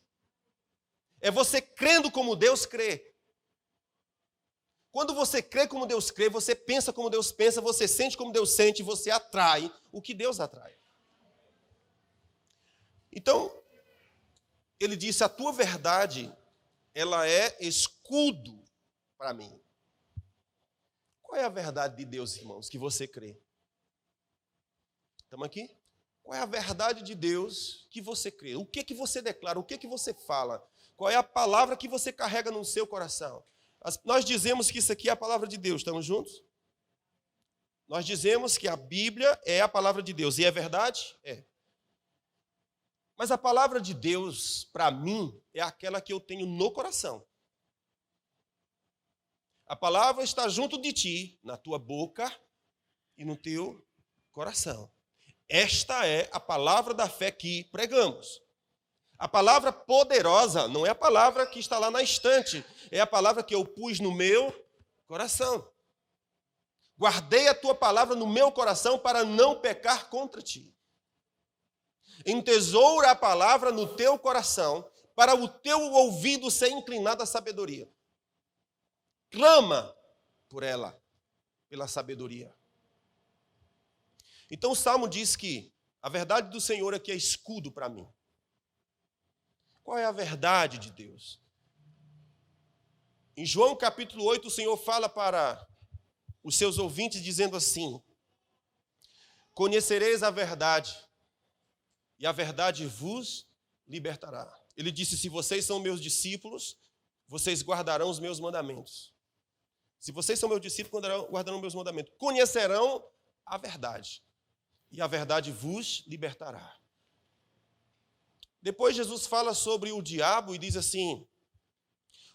[SPEAKER 3] É você crendo como Deus crê. Quando você crê como Deus crê, você pensa como Deus pensa, você sente como Deus sente, você atrai o que Deus atrai. Então, ele disse: a tua verdade, ela é escudo para mim. Qual é a verdade de Deus, irmãos, que você crê? Estamos aqui? Qual é a verdade de Deus que você crê? O que você declara? O que você fala? Qual é a palavra que você carrega no seu coração? Nós dizemos que isso aqui é a palavra de Deus, estamos juntos? Nós dizemos que a Bíblia é a palavra de Deus, e é verdade? É. Mas a palavra de Deus, para mim, é aquela que eu tenho no coração. A palavra está junto de ti, na tua boca e no teu coração. Esta é a palavra da fé que pregamos. A palavra poderosa não é a palavra que está lá na estante, é a palavra que eu pus no meu coração. Guardei a tua palavra no meu coração para não pecar contra ti. Entesoura a palavra no teu coração para o teu ouvido ser inclinado à sabedoria. Clama por ela, pela sabedoria. Então o Salmo diz que a verdade do Senhor aqui é escudo para mim. Qual é a verdade de Deus? Em João capítulo 8, o Senhor fala para os seus ouvintes dizendo assim: conhecereis a verdade, e a verdade vos libertará. Ele disse: se vocês são meus discípulos, vocês guardarão os meus mandamentos. Se vocês são meus discípulos, guardarão meus mandamentos. Conhecerão a verdade, e a verdade vos libertará. Depois Jesus fala sobre o diabo e diz assim: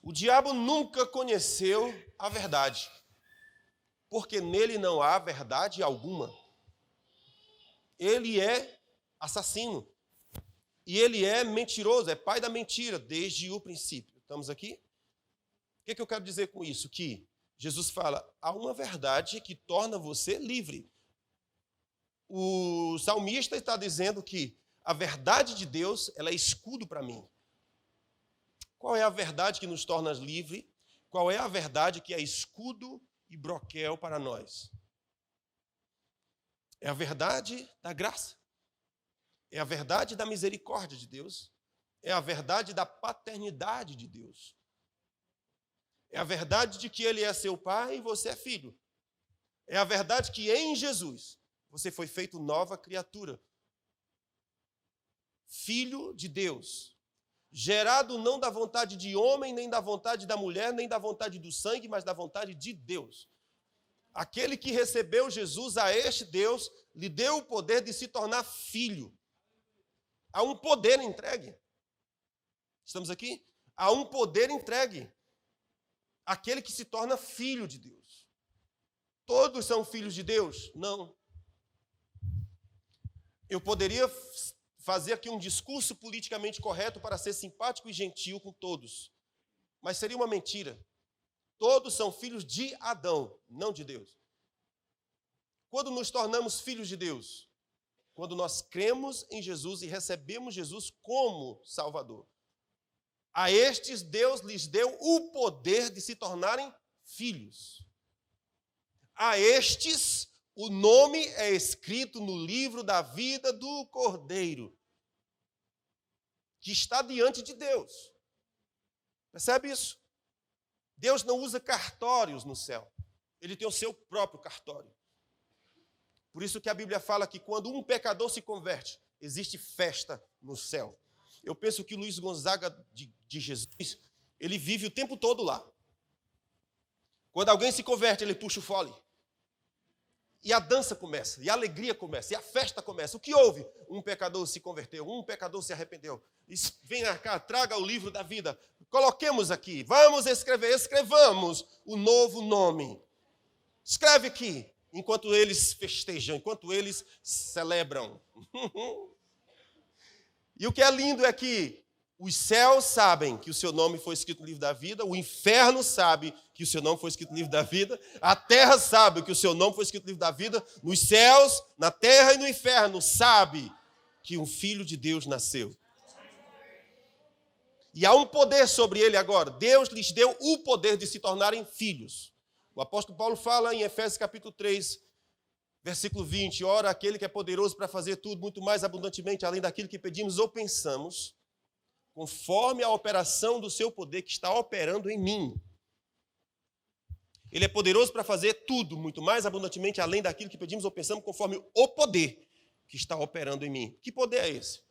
[SPEAKER 3] o diabo nunca conheceu a verdade, porque nele não há verdade alguma. Ele é assassino, e ele é mentiroso, é pai da mentira desde o princípio. Estamos aqui? O que eu quero dizer com isso? Que Jesus fala: há uma verdade que torna você livre. O salmista está dizendo que a verdade de Deus, ela é escudo para mim. Qual é a verdade que nos torna livre? Qual é a verdade que é escudo e broquel para nós? É a verdade da graça. É a verdade da misericórdia de Deus. É a verdade da paternidade de Deus. É a verdade de que Ele é seu pai e você é filho. É a verdade que em Jesus você foi feito nova criatura. Filho de Deus, gerado não da vontade de homem, nem da vontade da mulher, nem da vontade do sangue, mas da vontade de Deus. Aquele que recebeu Jesus, a este Deus, lhe deu o poder de se tornar filho. Há um poder entregue. Estamos aqui? Há um poder entregue. Aquele que se torna filho de Deus. Todos são filhos de Deus? Não. Eu poderia fazer aqui um discurso politicamente correto para ser simpático e gentil com todos. Mas seria uma mentira. Todos são filhos de Adão, não de Deus. Quando nos tornamos filhos de Deus? Quando nós cremos em Jesus e recebemos Jesus como Salvador. A estes Deus lhes deu o poder de se tornarem filhos. A estes o nome é escrito no livro da vida do Cordeiro, que está diante de Deus. Percebe isso? Deus não usa cartórios no céu. Ele tem o seu próprio cartório. Por isso que a Bíblia fala que quando um pecador se converte, existe festa no céu. Eu penso que o Luiz Gonzaga de Jesus, ele vive o tempo todo lá. Quando alguém se converte, ele puxa o fole. E a dança começa, e a alegria começa, e a festa começa. O que houve? Um pecador se converteu, um pecador se arrependeu. Vem cá, traga o livro da vida. Coloquemos aqui, vamos escrever, escrevamos o novo nome. Escreve aqui, enquanto eles festejam, enquanto eles celebram. E o que é lindo é que os céus sabem que o seu nome foi escrito no livro da vida, o inferno sabe que o seu nome foi escrito no livro da vida, a terra sabe que o seu nome foi escrito no livro da vida, nos céus, na terra e no inferno sabe que um filho de Deus nasceu. E há um poder sobre ele agora. Deus lhes deu o poder de se tornarem filhos. O apóstolo Paulo fala em Efésios capítulo 3, versículo 20, ora, aquele que é poderoso para fazer tudo muito mais abundantemente, além daquilo que pedimos ou pensamos, conforme a operação do seu poder que está operando em mim. Ele é poderoso para fazer tudo muito mais abundantemente, além daquilo que pedimos ou pensamos, conforme o poder que está operando em mim. Que poder é esse?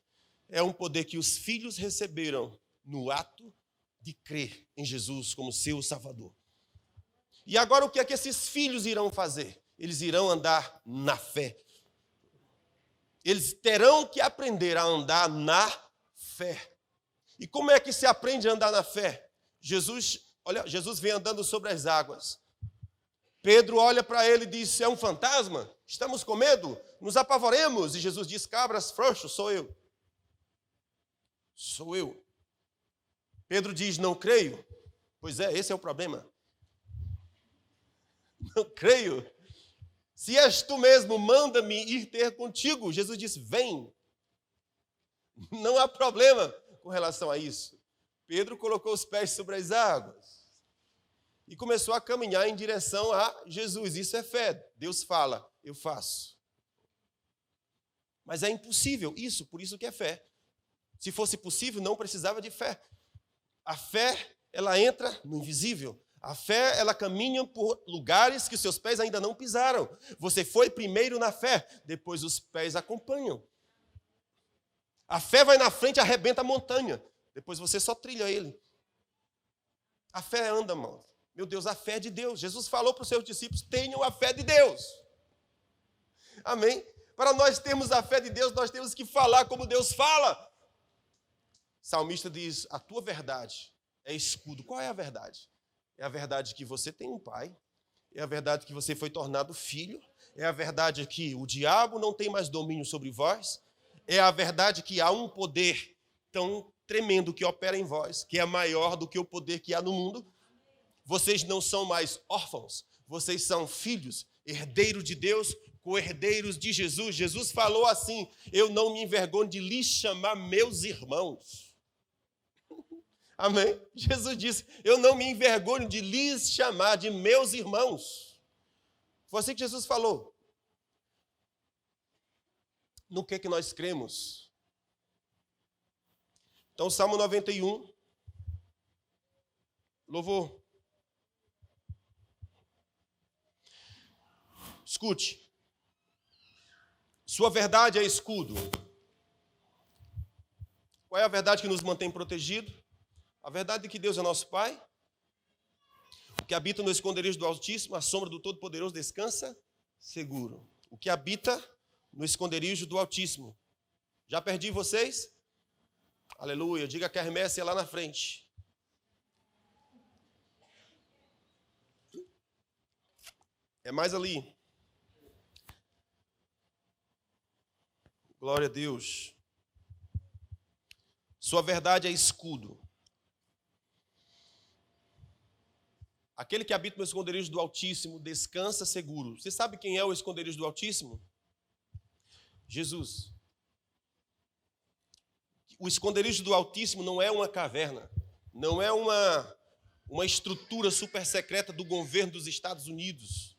[SPEAKER 3] É um poder que os filhos receberam no ato de crer em Jesus como seu Salvador. E agora o que é que esses filhos irão fazer? Eles irão andar na fé. Eles terão que aprender a andar na fé. E como é que se aprende a andar na fé? Jesus vem andando sobre as águas. Pedro olha para ele e diz, é um fantasma? Estamos com medo? Nos apavoremos. E Jesus diz, cabras frouxos, sou eu. Sou eu. Pedro diz, não creio. Pois é, esse é o problema. Não creio. Se és tu mesmo, manda-me ir ter contigo. Jesus disse, vem. Não há problema com relação a isso. Pedro colocou os pés sobre as águas e começou a caminhar em direção a Jesus. Isso é fé. Deus fala, eu faço. Mas é impossível isso, por isso que é fé. Se fosse possível, não precisava de fé. A fé, ela entra no invisível. A fé, ela caminha por lugares que seus pés ainda não pisaram. Você foi primeiro na fé, depois os pés acompanham. A fé vai na frente e arrebenta a montanha. Depois você só trilha ele. A fé anda, irmão. Meu Deus, a fé é de Deus. Jesus falou para os seus discípulos, tenham a fé de Deus. Amém? Para nós termos a fé de Deus, nós temos que falar como Deus fala. O salmista diz, a tua verdade é escudo. Qual é a verdade? É a verdade que você tem um pai, é a verdade que você foi tornado filho, é a verdade que o diabo não tem mais domínio sobre vós, é a verdade que há um poder tão tremendo que opera em vós, que é maior do que o poder que há no mundo. Vocês não são mais órfãos, vocês são filhos, herdeiros de Deus, co-herdeiros de Jesus. Jesus falou assim, eu não me envergonho de lhes chamar meus irmãos. Amém? Jesus disse, eu não me envergonho de lhes chamar de meus irmãos. Foi assim que Jesus falou. No que nós cremos? Então, Salmo 91, louvor. Escute. Sua verdade é escudo. Qual é a verdade que nos mantém protegidos? A verdade é que Deus é nosso Pai, o que habita no esconderijo do Altíssimo, a sombra do Todo-Poderoso descansa seguro. O que habita no esconderijo do Altíssimo. Já perdi vocês? Aleluia, diga que a remessa é lá na frente. É mais ali. Glória a Deus. Sua verdade é escudo. Aquele que habita no esconderijo do Altíssimo descansa seguro. Você sabe quem é o esconderijo do Altíssimo? Jesus. O esconderijo do Altíssimo não é uma caverna, não é uma estrutura super secreta do governo dos Estados Unidos,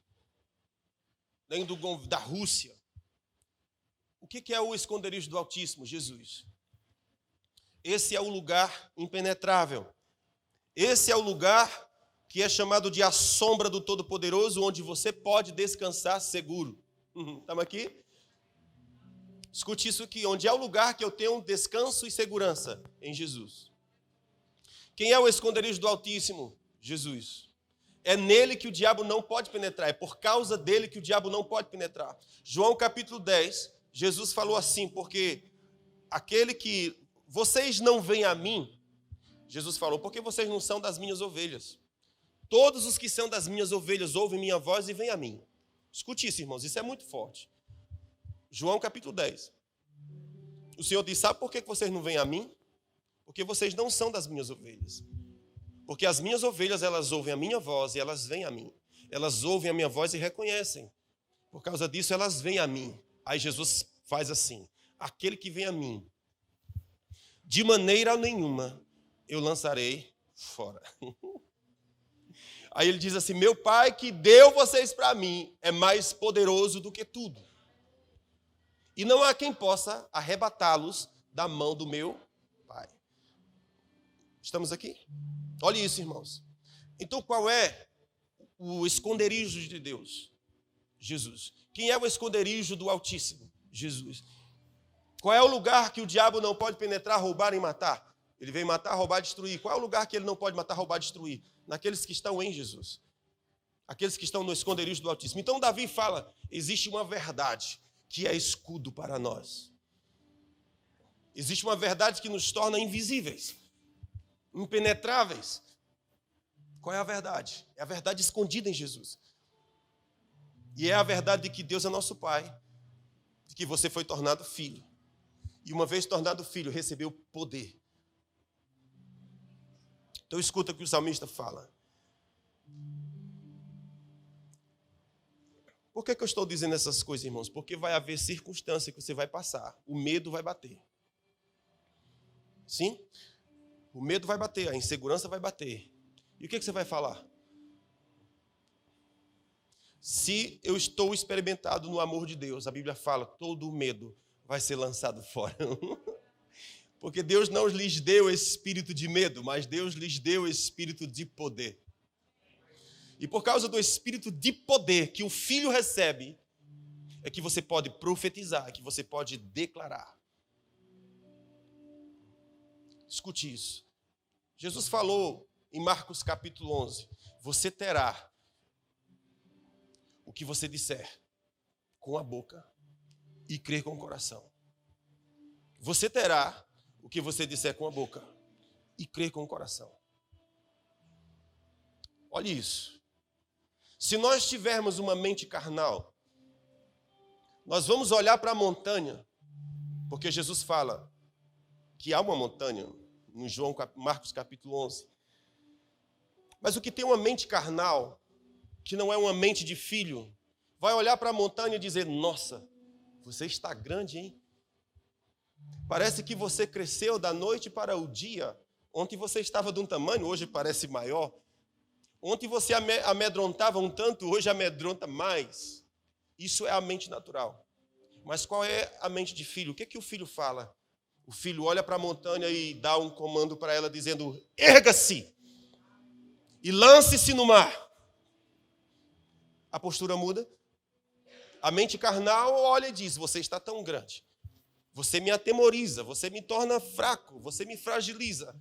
[SPEAKER 3] nem da Rússia. O que é o esconderijo do Altíssimo? Jesus. Esse é o lugar impenetrável. Esse é o lugar que é chamado de a sombra do Todo-Poderoso, onde você pode descansar seguro. Estamos aqui? Escute isso aqui, onde é o lugar que eu tenho descanso e segurança? Em Jesus. Quem é o esconderijo do Altíssimo? Jesus. É nele que o diabo não pode penetrar, é por causa dele que o diabo não pode penetrar. João capítulo 10, Jesus falou assim, porque aquele que vocês não vêm a mim, Jesus falou, porque vocês não são das minhas ovelhas. Todos os que são das minhas ovelhas ouvem minha voz e vêm a mim. Escute isso, irmãos, isso é muito forte. João capítulo 10. O Senhor diz, sabe por que vocês não vêm a mim? Porque vocês não são das minhas ovelhas. Porque as minhas ovelhas, elas ouvem a minha voz e elas vêm a mim. Elas ouvem a minha voz e reconhecem. Por causa disso, elas vêm a mim. Aí Jesus faz assim, aquele que vem a mim, de maneira nenhuma eu lançarei fora. Aí ele diz assim, meu Pai que deu vocês para mim é mais poderoso do que tudo. E não há quem possa arrebatá-los da mão do meu Pai. Estamos aqui? Olha isso, irmãos. Então qual é o esconderijo de Deus? Jesus. Quem é o esconderijo do Altíssimo? Jesus. Qual é o lugar que o diabo não pode penetrar, roubar e matar? Ele vem matar, roubar e destruir. Qual é o lugar que ele não pode matar, roubar e destruir? Naqueles que estão em Jesus. Aqueles que estão no esconderijo do Altíssimo. Então Davi fala, existe uma verdade que é escudo para nós. Existe uma verdade que nos torna invisíveis, impenetráveis. Qual é a verdade? É a verdade escondida em Jesus. E é a verdade de que Deus é nosso Pai, de que você foi tornado filho. E uma vez tornado filho, recebeu poder. Então escuta o que o salmista fala. Por que eu estou dizendo essas coisas, irmãos? Porque vai haver circunstância que você vai passar. O medo vai bater. Sim? O medo vai bater, a insegurança vai bater. E o que você vai falar? Se eu estou experimentado no amor de Deus, a Bíblia fala, todo o medo vai ser lançado fora. Porque Deus não lhes deu espírito de medo, mas Deus lhes deu espírito de poder. E por causa do espírito de poder que o filho recebe, é que você pode profetizar, que você pode declarar. Escute isso. Jesus falou em Marcos capítulo 11, você terá o que você disser com a boca e crer com o coração. Você terá o que você disser com a boca e crer com o coração. Olha isso. Se nós tivermos uma mente carnal, nós vamos olhar para a montanha, porque Jesus fala que há uma montanha, em Marcos capítulo 11. Mas o que tem uma mente carnal, que não é uma mente de filho, vai olhar para a montanha e dizer, nossa, você está grande, hein? Parece que você cresceu da noite para o dia. Ontem você estava de um tamanho, hoje parece maior. Ontem você amedrontava um tanto, hoje amedronta mais. Isso é a mente natural. Mas qual é a mente de filho? O que o filho fala? O filho olha para a montanha e dá um comando para ela dizendo, erga-se e lance-se no mar. A postura muda. A mente carnal olha e diz, você está tão grande. Você me atemoriza, você me torna fraco, você me fragiliza.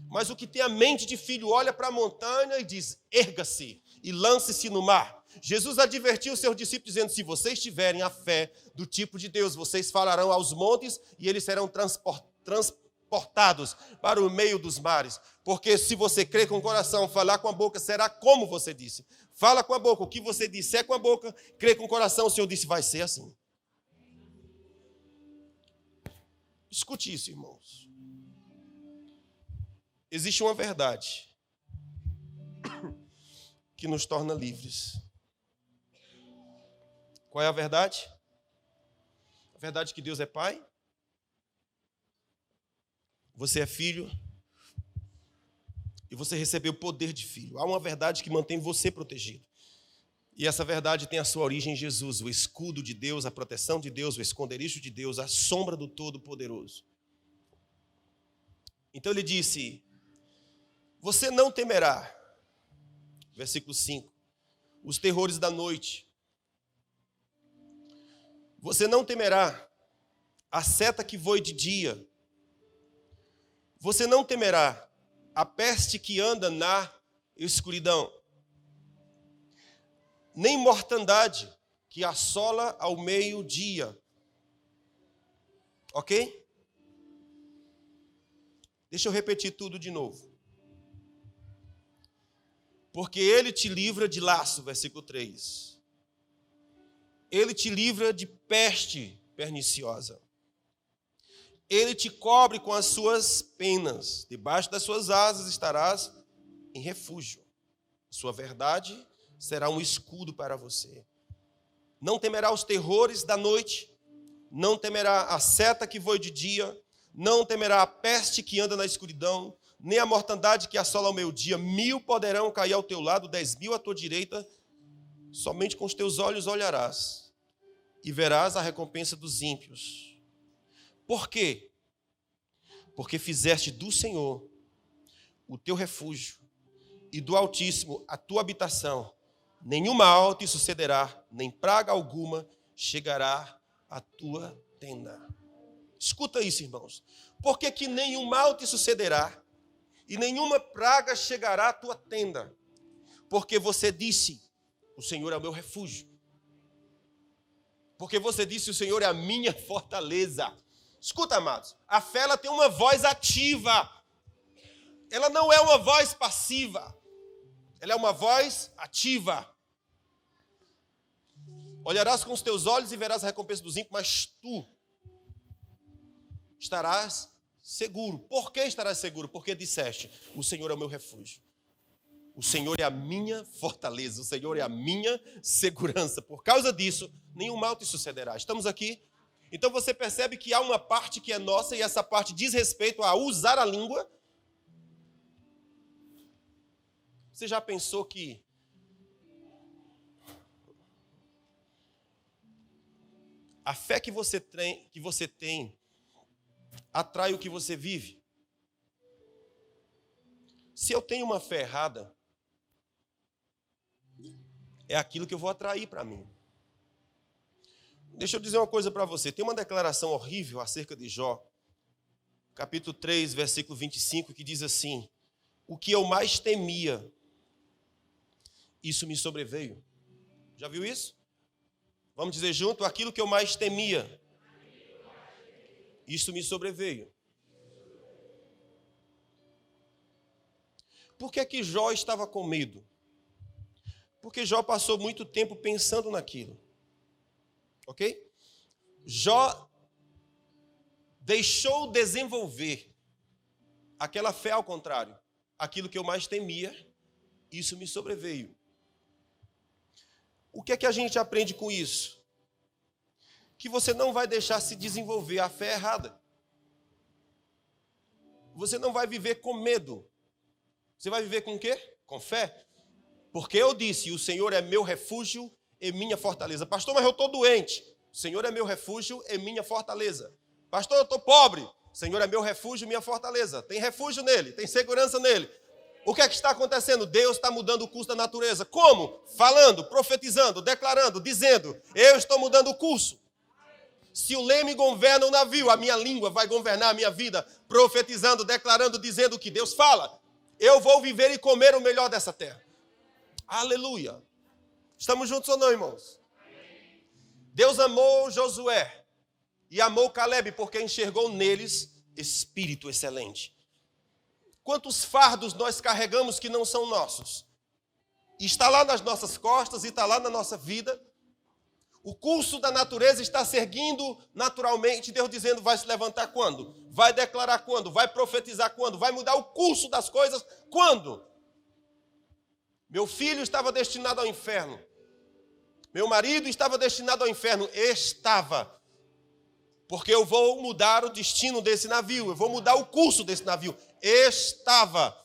[SPEAKER 3] Mas o que tem a mente de filho olha para a montanha e diz, erga-se e lance-se no mar. Jesus advertiu os seus discípulos dizendo, se vocês tiverem a fé do tipo de Deus, vocês falarão aos montes e eles serão transportados para o meio dos mares. Porque se você crer com o coração, falar com a boca, será como você disse. Fala com a boca, o que você disser com a boca, crê com o coração, o Senhor disse, vai ser assim. Escute isso, irmãos. Existe uma verdade que nos torna livres. Qual é a verdade? A verdade é que Deus é Pai. Você é filho. E você recebeu o poder de filho. Há uma verdade que mantém você protegido. E essa verdade tem a sua origem em Jesus, o escudo de Deus, a proteção de Deus, o esconderijo de Deus, a sombra do Todo-Poderoso. Então ele disse, você não temerá, versículo 5, os terrores da noite. Você não temerá a seta que voe de dia. Você não temerá a peste que anda na escuridão. Nem mortandade que assola ao meio-dia. Ok? Deixa eu repetir tudo de novo. Porque ele te livra de laço, versículo 3. Ele te livra de peste perniciosa. Ele te cobre com as suas penas. Debaixo das suas asas estarás em refúgio. Sua verdade será um escudo para você. Não temerá os terrores da noite, não temerá a seta que voa de dia, não temerá a peste que anda na escuridão, nem a mortandade que assola ao meio-dia. 1000 poderão cair ao teu lado, 10.000 à tua direita, somente com os teus olhos olharás e verás a recompensa dos ímpios. Por quê? Porque fizeste do Senhor o teu refúgio e do Altíssimo a tua habitação. Nenhum mal te sucederá, nem praga alguma chegará à tua tenda. Escuta isso, irmãos. Por que nenhum mal te sucederá e nenhuma praga chegará à tua tenda? Porque você disse, o Senhor é o meu refúgio. Porque você disse, o Senhor é a minha fortaleza. Escuta, amados, a fé ela tem uma voz ativa. Ela não é uma voz passiva. Ela é uma voz ativa. Olharás com os teus olhos e verás a recompensa dos ímpios, mas tu estarás seguro. Por que estarás seguro? Porque disseste, o Senhor é o meu refúgio. O Senhor é a minha fortaleza. O Senhor é a minha segurança. Por causa disso, nenhum mal te sucederá. Estamos aqui? Então você percebe que há uma parte que é nossa e essa parte diz respeito a usar a língua. Você já pensou que a fé que você tem atrai o que você vive? Se eu tenho uma fé errada, é aquilo que eu vou atrair para mim. Deixa eu dizer uma coisa para você. Tem uma declaração horrível acerca de Jó, capítulo 3, versículo 25, que diz assim: o que eu mais temia, isso me sobreveio. Já viu isso? Vamos dizer junto, aquilo que eu mais temia, isso me sobreveio. Por que Jó estava com medo? Porque Jó passou muito tempo pensando naquilo. Ok? Jó deixou desenvolver aquela fé ao contrário. Aquilo que eu mais temia, isso me sobreveio. O que é que a gente aprende com isso? Que você não vai deixar se desenvolver a fé errada. Você não vai viver com medo. Você vai viver com o quê? Com fé. Porque eu disse, o Senhor é meu refúgio e minha fortaleza. Pastor, mas eu estou doente. O Senhor é meu refúgio e minha fortaleza. Pastor, eu estou pobre. O Senhor é meu refúgio e minha fortaleza. Tem refúgio nele, tem segurança nele. O que é que está acontecendo? Deus está mudando o curso da natureza. Como? Falando, profetizando, declarando, dizendo, eu estou mudando o curso. Se o leme governa o navio, a minha língua vai governar a minha vida, profetizando, declarando, dizendo o que Deus fala. Eu vou viver e comer o melhor dessa terra. Aleluia. Estamos juntos ou não, irmãos? Deus amou Josué e amou Caleb porque enxergou neles espírito excelente. Quantos fardos nós carregamos que não são nossos? E está lá nas nossas costas e está lá na nossa vida. O curso da natureza está seguindo naturalmente. Deus dizendo, vai se levantar quando? Vai declarar quando? Vai profetizar quando? Vai mudar o curso das coisas quando? Meu filho estava destinado ao inferno. Meu marido estava destinado ao inferno. Estava. Porque eu vou mudar o destino desse navio. Eu vou mudar o curso desse navio. Estava.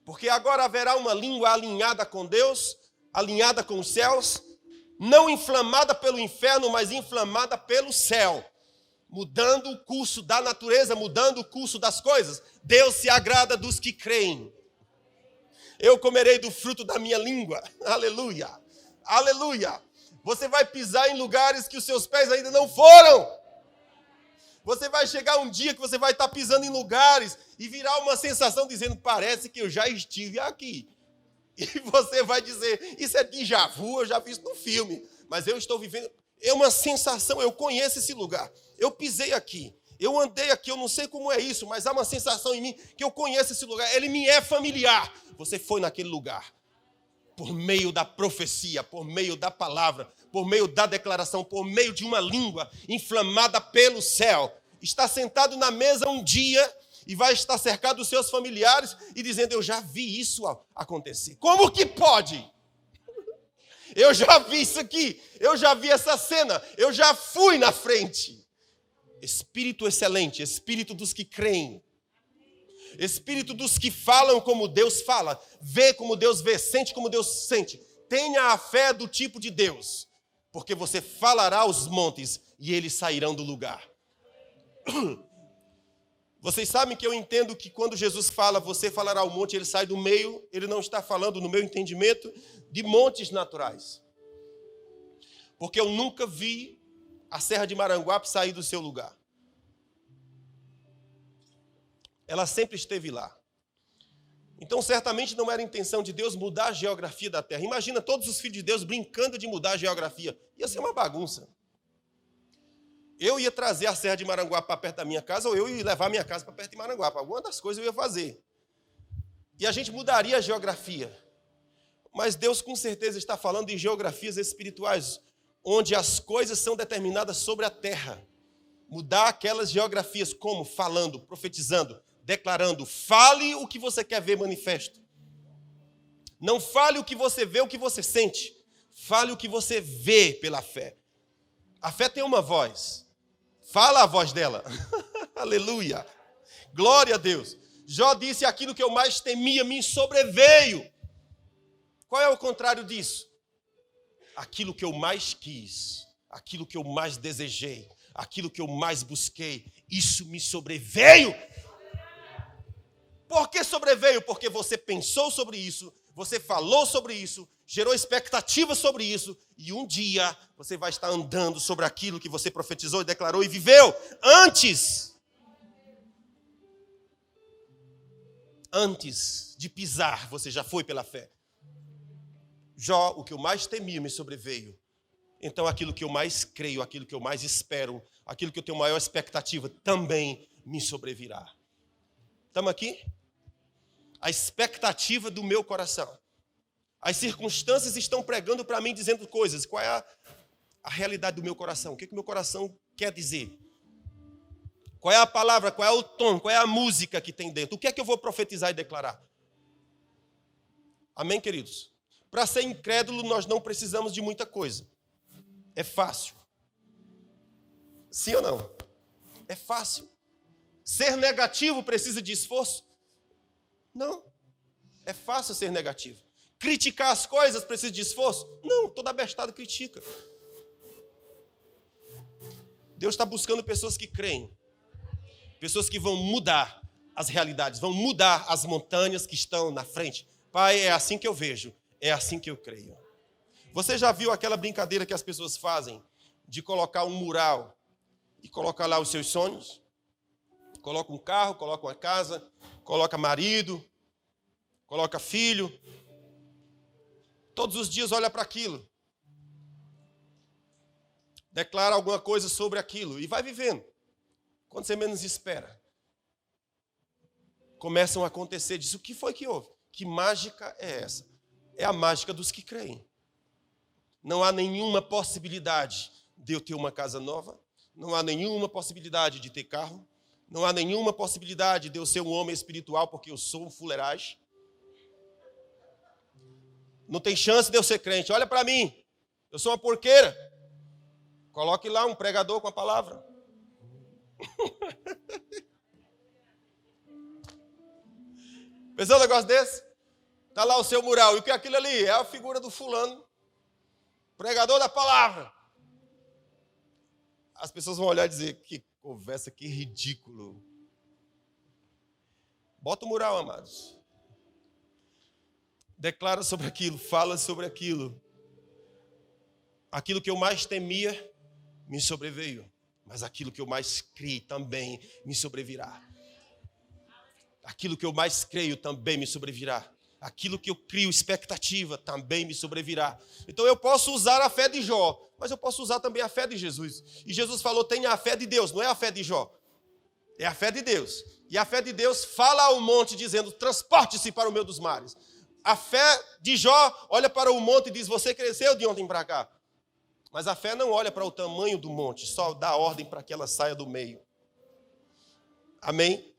[SPEAKER 3] Porque agora haverá uma língua alinhada com Deus, alinhada com os céus, não inflamada pelo inferno, mas inflamada pelo céu. Mudando o curso da natureza, mudando o curso das coisas. Deus se agrada dos que creem. Eu comerei do fruto da minha língua. Aleluia. Aleluia. Você vai pisar em lugares que os seus pés ainda não foram. Você vai chegar um dia que você vai estar pisando em lugares e virar uma sensação dizendo, parece que eu já estive aqui. E você vai dizer, isso é déjà vu, eu já vi isso no filme. Mas eu estou vivendo, é uma sensação, eu conheço esse lugar. Eu pisei aqui, eu andei aqui, eu não sei como é isso, mas há uma sensação em mim que eu conheço esse lugar. Ele me é familiar. Você foi naquele lugar. por meio da profecia, por meio da palavra, por meio da declaração, por meio de uma língua inflamada pelo céu. Está sentado na mesa um dia e vai estar cercado dos seus familiares e dizendo: eu já vi isso acontecer. Como que pode? Eu já vi isso aqui, eu já vi essa cena, eu já fui na frente. Espírito excelente, espírito dos que creem. Espírito dos que falam como Deus fala, vê como Deus vê, sente como Deus sente. Tenha a fé do tipo de Deus, porque você falará aos montes e eles sairão do lugar. Vocês sabem que eu entendo que quando Jesus fala, você falará ao monte, ele sai do meio, ele não está falando, no meu entendimento, de montes naturais. Porque eu nunca vi a Serra de Maranguape sair do seu lugar. Ela sempre esteve lá. Então, certamente não era a intenção de Deus mudar a geografia da terra. Imagina todos os filhos de Deus brincando de mudar a geografia. Ia ser uma bagunça. Eu ia trazer a Serra de Maranguape para perto da minha casa, ou eu ia levar a minha casa para perto de Maranguape. Alguma das coisas eu ia fazer. E a gente mudaria a geografia. Mas Deus com certeza está falando de geografias espirituais, onde as coisas são determinadas sobre a terra. Mudar aquelas geografias como? Falando, profetizando, declarando. Fale o que você quer ver manifesto. Não fale o que você vê, o que você sente. Fale o que você vê pela fé. A fé tem uma voz. Fala a voz dela. Aleluia. Glória a Deus. Jó disse: aquilo que eu mais temia me sobreveio. Qual é o contrário disso? Aquilo que eu mais quis, aquilo que eu mais desejei, aquilo que eu mais busquei, isso me sobreveio. Por que sobreveio? Porque você pensou sobre isso, você falou sobre isso, gerou expectativa sobre isso, e um dia você vai estar andando sobre aquilo que você profetizou e declarou e viveu antes de pisar, você já foi pela fé. Jó, o que eu mais temia me sobreveio. Então aquilo que eu mais creio, aquilo que eu mais espero, aquilo que eu tenho maior expectativa, também me sobrevirá. Estamos aqui? A expectativa do meu coração. As circunstâncias estão pregando para mim, dizendo coisas. Qual é a realidade do meu coração? O que o meu coração quer dizer? Qual é a palavra? Qual é o tom? Qual é a música que tem dentro? O que é que eu vou profetizar e declarar? Amém, queridos? Para ser incrédulo, nós não precisamos de muita coisa. É fácil. Sim ou não? É fácil. Ser negativo precisa de esforço? Não. É fácil ser negativo. Criticar as coisas precisa de esforço? Não, toda abestada critica. Deus está buscando pessoas que creem. Pessoas que vão mudar as realidades, vão mudar as montanhas que estão na frente. Pai, é assim que eu vejo, é assim que eu creio. Você já viu aquela brincadeira que as pessoas fazem de colocar um mural e colocar lá os seus sonhos? Coloca um carro, coloca uma casa, coloca marido, coloca filho. Todos os dias olha para aquilo. Declara alguma coisa sobre aquilo e vai vivendo. Quando você menos espera, começam a acontecer disso. O que foi que houve? Que mágica é essa? É a mágica dos que creem. Não há nenhuma possibilidade de eu ter uma casa nova. Não há nenhuma possibilidade de ter carro. Não há nenhuma possibilidade de eu ser um homem espiritual porque eu sou um fuleiragem. Não tem chance de eu ser crente. Olha para mim, eu sou uma porqueira. Coloque lá um pregador com a palavra. Pensou um negócio desse? Está lá o seu mural. E o que é aquilo ali? É a figura do fulano, pregador da palavra. As pessoas vão olhar e dizer: que conversa, que ridículo. Bota o mural, amados. Declara sobre aquilo, fala sobre aquilo. Aquilo que eu mais temia me sobreveio. Mas aquilo que eu mais criei também me sobrevirá. Aquilo que eu mais creio também me sobrevirá. Aquilo que eu crio expectativa também me sobrevirá. Então eu posso usar a fé de Jó, mas eu posso usar também a fé de Jesus. E Jesus falou: tenha a fé de Deus, não é a fé de Jó. É a fé de Deus. E a fé de Deus fala ao monte dizendo: transporte-se para o meio dos mares. A fé de Jó olha para o monte e diz, você cresceu de ontem para cá. Mas a fé não olha para o tamanho do monte, só dá ordem para que ela saia do meio. Amém?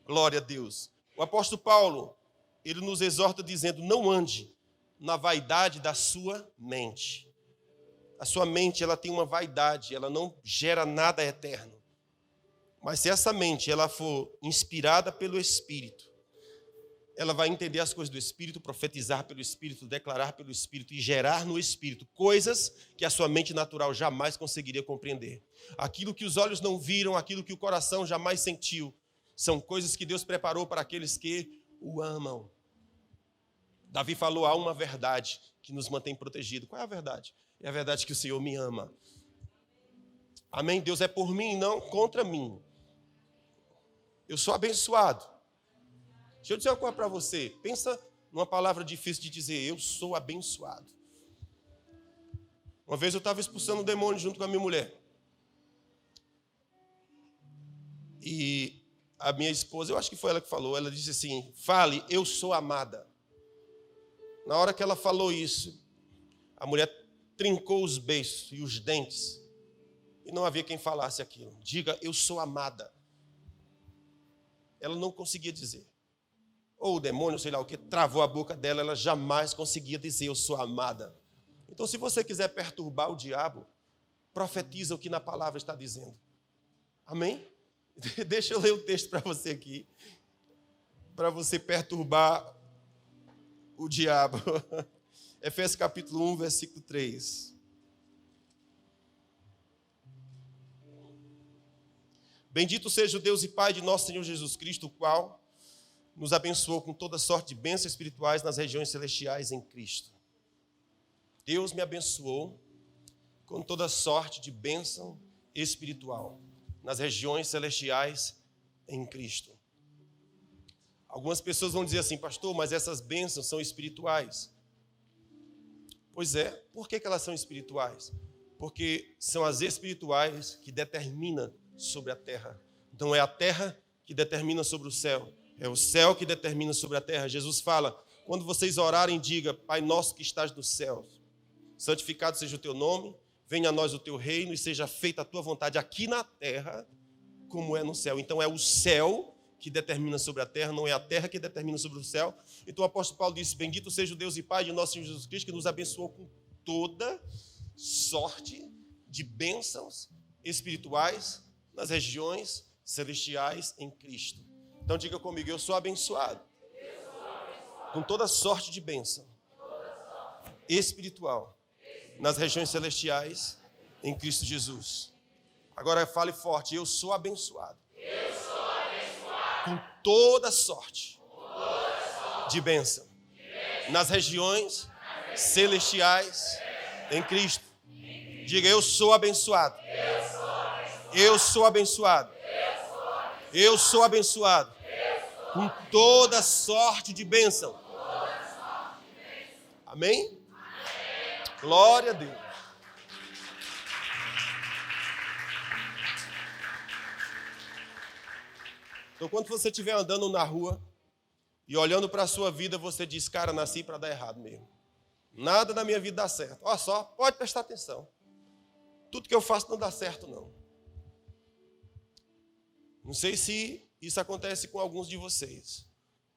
[SPEAKER 3] Glória a Deus. O apóstolo Paulo, ele nos exorta dizendo, não ande na vaidade da sua mente. A sua mente, ela tem uma vaidade, ela não gera nada eterno. Mas se essa mente, ela for inspirada pelo Espírito, ela vai entender as coisas do Espírito, profetizar pelo Espírito, declarar pelo Espírito e gerar no Espírito coisas que a sua mente natural jamais conseguiria compreender. Aquilo que os olhos não viram, aquilo que o coração jamais sentiu, são coisas que Deus preparou para aqueles que o amam. Davi falou, há uma verdade que nos mantém protegidos. Qual é a verdade? É a verdade que o Senhor me ama. Amém? Deus é por mim e não contra mim. Eu sou abençoado. Deixa eu dizer uma coisa para você. Pensa numa palavra difícil de dizer. Eu sou abençoado. Uma vez eu estava expulsando um demônio junto com a minha mulher. E a minha esposa, eu acho que foi ela que falou, ela disse assim, fale, eu sou amada. Na hora que ela falou isso, a mulher trincou os beiços e os dentes. E não havia quem falasse aquilo. Diga, eu sou amada. Ela não conseguia dizer. Ou o demônio, sei lá o que, travou a boca dela, ela jamais conseguia dizer, eu sou amada. Então, se você quiser perturbar o diabo, profetiza o que na palavra está dizendo. Amém? Deixa eu ler o texto para você aqui, para você perturbar o diabo. Efésios capítulo 1, versículo 3. Bendito seja o Deus e Pai de nosso Senhor Jesus Cristo, o qual nos abençoou com toda sorte de bênçãos espirituais nas regiões celestiais em Cristo. Deus me abençoou com toda sorte de bênção espiritual nas regiões celestiais em Cristo. Algumas pessoas vão dizer assim, pastor, mas essas bênçãos são espirituais. Pois é, por que elas são espirituais? Porque são as espirituais que determinam sobre a terra. Então é a terra que determina sobre o céu. É o céu que determina sobre a terra. Jesus fala, quando vocês orarem, diga, Pai nosso que estás nos céus, santificado seja o teu nome, venha a nós o teu reino e seja feita a tua vontade aqui na terra, como é no céu. Então é o céu que determina sobre a terra, não é a terra que determina sobre o céu. Então o apóstolo Paulo disse, bendito seja o Deus e Pai de nosso Senhor Jesus Cristo, que nos abençoou com toda sorte de bênçãos espirituais nas regiões celestiais em Cristo. Então diga comigo, eu sou abençoado. Com toda sorte de bênção espiritual nas regiões celestiais em Cristo Jesus. Agora fale forte, eu sou abençoado. Com toda sorte de bênção nas regiões celestiais em Cristo. Diga, eu sou abençoado. Eu sou abençoado. Eu sou abençoado. Com toda sorte de bênção. Amém? Glória a Deus. Então, quando você estiver andando na rua e olhando para a sua vida, você diz, cara, nasci para dar errado mesmo. Nada na minha vida dá certo. Olha só, pode prestar atenção. Tudo que eu faço não dá certo, não. Não sei se isso acontece com alguns de vocês.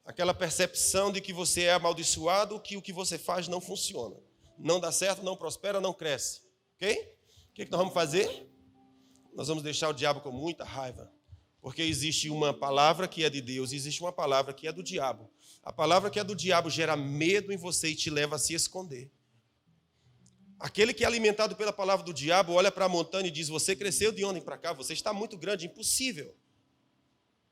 [SPEAKER 3] Aquela percepção de que você é amaldiçoado, que o que você faz não funciona. Não dá certo, não prospera, não cresce. Ok? O que nós vamos fazer? Nós vamos deixar o diabo com muita raiva. Porque existe uma palavra que é de Deus e existe uma palavra que é do diabo. A palavra que é do diabo gera medo em você e te leva a se esconder. Aquele que é alimentado pela palavra do diabo olha para a montanha e diz, você cresceu de ontem para cá, você está muito grande, impossível.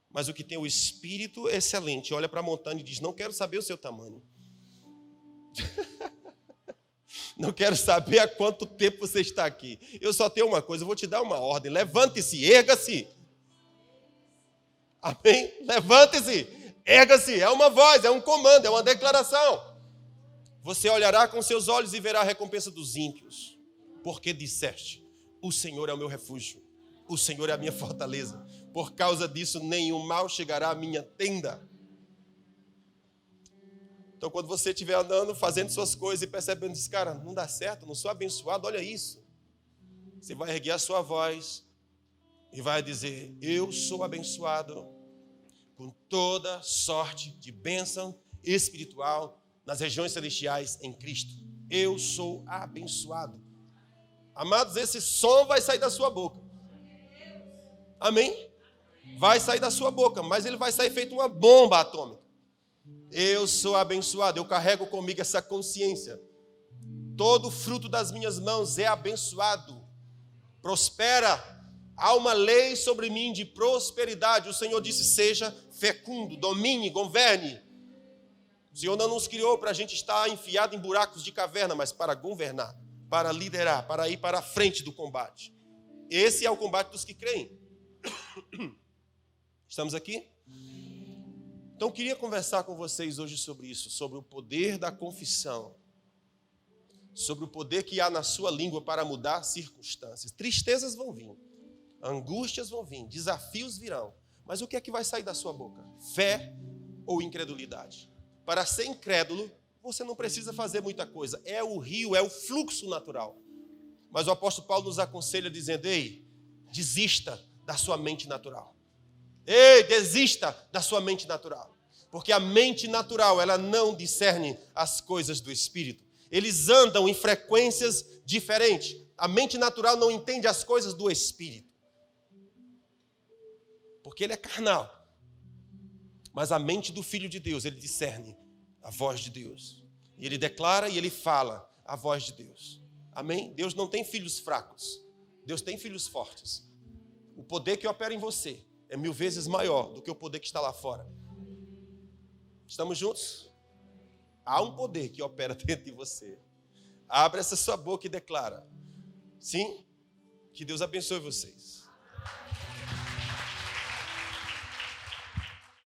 [SPEAKER 3] Mas o que tem o espírito excelente olha para a montanha e diz, não quero saber o seu tamanho. Não quero saber há quanto tempo você está aqui. Eu só tenho uma coisa, eu vou te dar uma ordem. Levante-se, erga-se. Amém? Levante-se, erga-se. É uma voz, é um comando, é uma declaração. Você olhará com seus olhos e verá a recompensa dos ímpios. Porque disseste, o Senhor é o meu refúgio. O Senhor é a minha fortaleza. Por causa disso, nenhum mal chegará à minha tenda. Então, quando você estiver andando, fazendo suas coisas e percebendo, diz, cara, não dá certo, não sou abençoado, olha isso. Você vai erguer a sua voz e vai dizer, eu sou abençoado com toda sorte de bênção espiritual nas regiões celestiais em Cristo. Eu sou abençoado. Amados, esse som vai sair da sua boca. Amém? Vai sair da sua boca, mas ele vai sair feito uma bomba atômica. Eu sou abençoado, eu carrego comigo essa consciência. Todo fruto das minhas mãos é abençoado. Prospera. Há uma lei sobre mim de prosperidade. O Senhor disse, seja fecundo, domine, governe. O Senhor não nos criou para a gente estar enfiado em buracos de caverna, mas para governar, para liderar, para ir para a frente do combate. Esse é o combate dos que creem. Estamos aqui? Então, eu queria conversar com vocês hoje sobre isso, sobre o poder da confissão, sobre o poder que há na sua língua para mudar circunstâncias. Tristezas vão vir, angústias vão vir, desafios virão, mas o que é que vai sair da sua boca? Fé ou incredulidade? Para ser incrédulo, você não precisa fazer muita coisa, é o rio, é o fluxo natural. Mas o apóstolo Paulo nos aconselha dizendo, ei, desista da sua mente natural. Ei, desista da sua mente natural. Porque a mente natural, ela não discerne as coisas do Espírito. Eles andam em frequências diferentes. A mente natural não entende as coisas do Espírito. Porque ele é carnal. Mas a mente do Filho de Deus, ele discerne a voz de Deus. E ele declara e ele fala a voz de Deus. Amém? Deus não tem filhos fracos. Deus tem filhos fortes. O poder que opera em você é 1000 vezes maior do que o poder que está lá fora. Estamos juntos? Há um poder que opera dentro de você. Abra essa sua boca e declara. Sim? Que Deus abençoe vocês.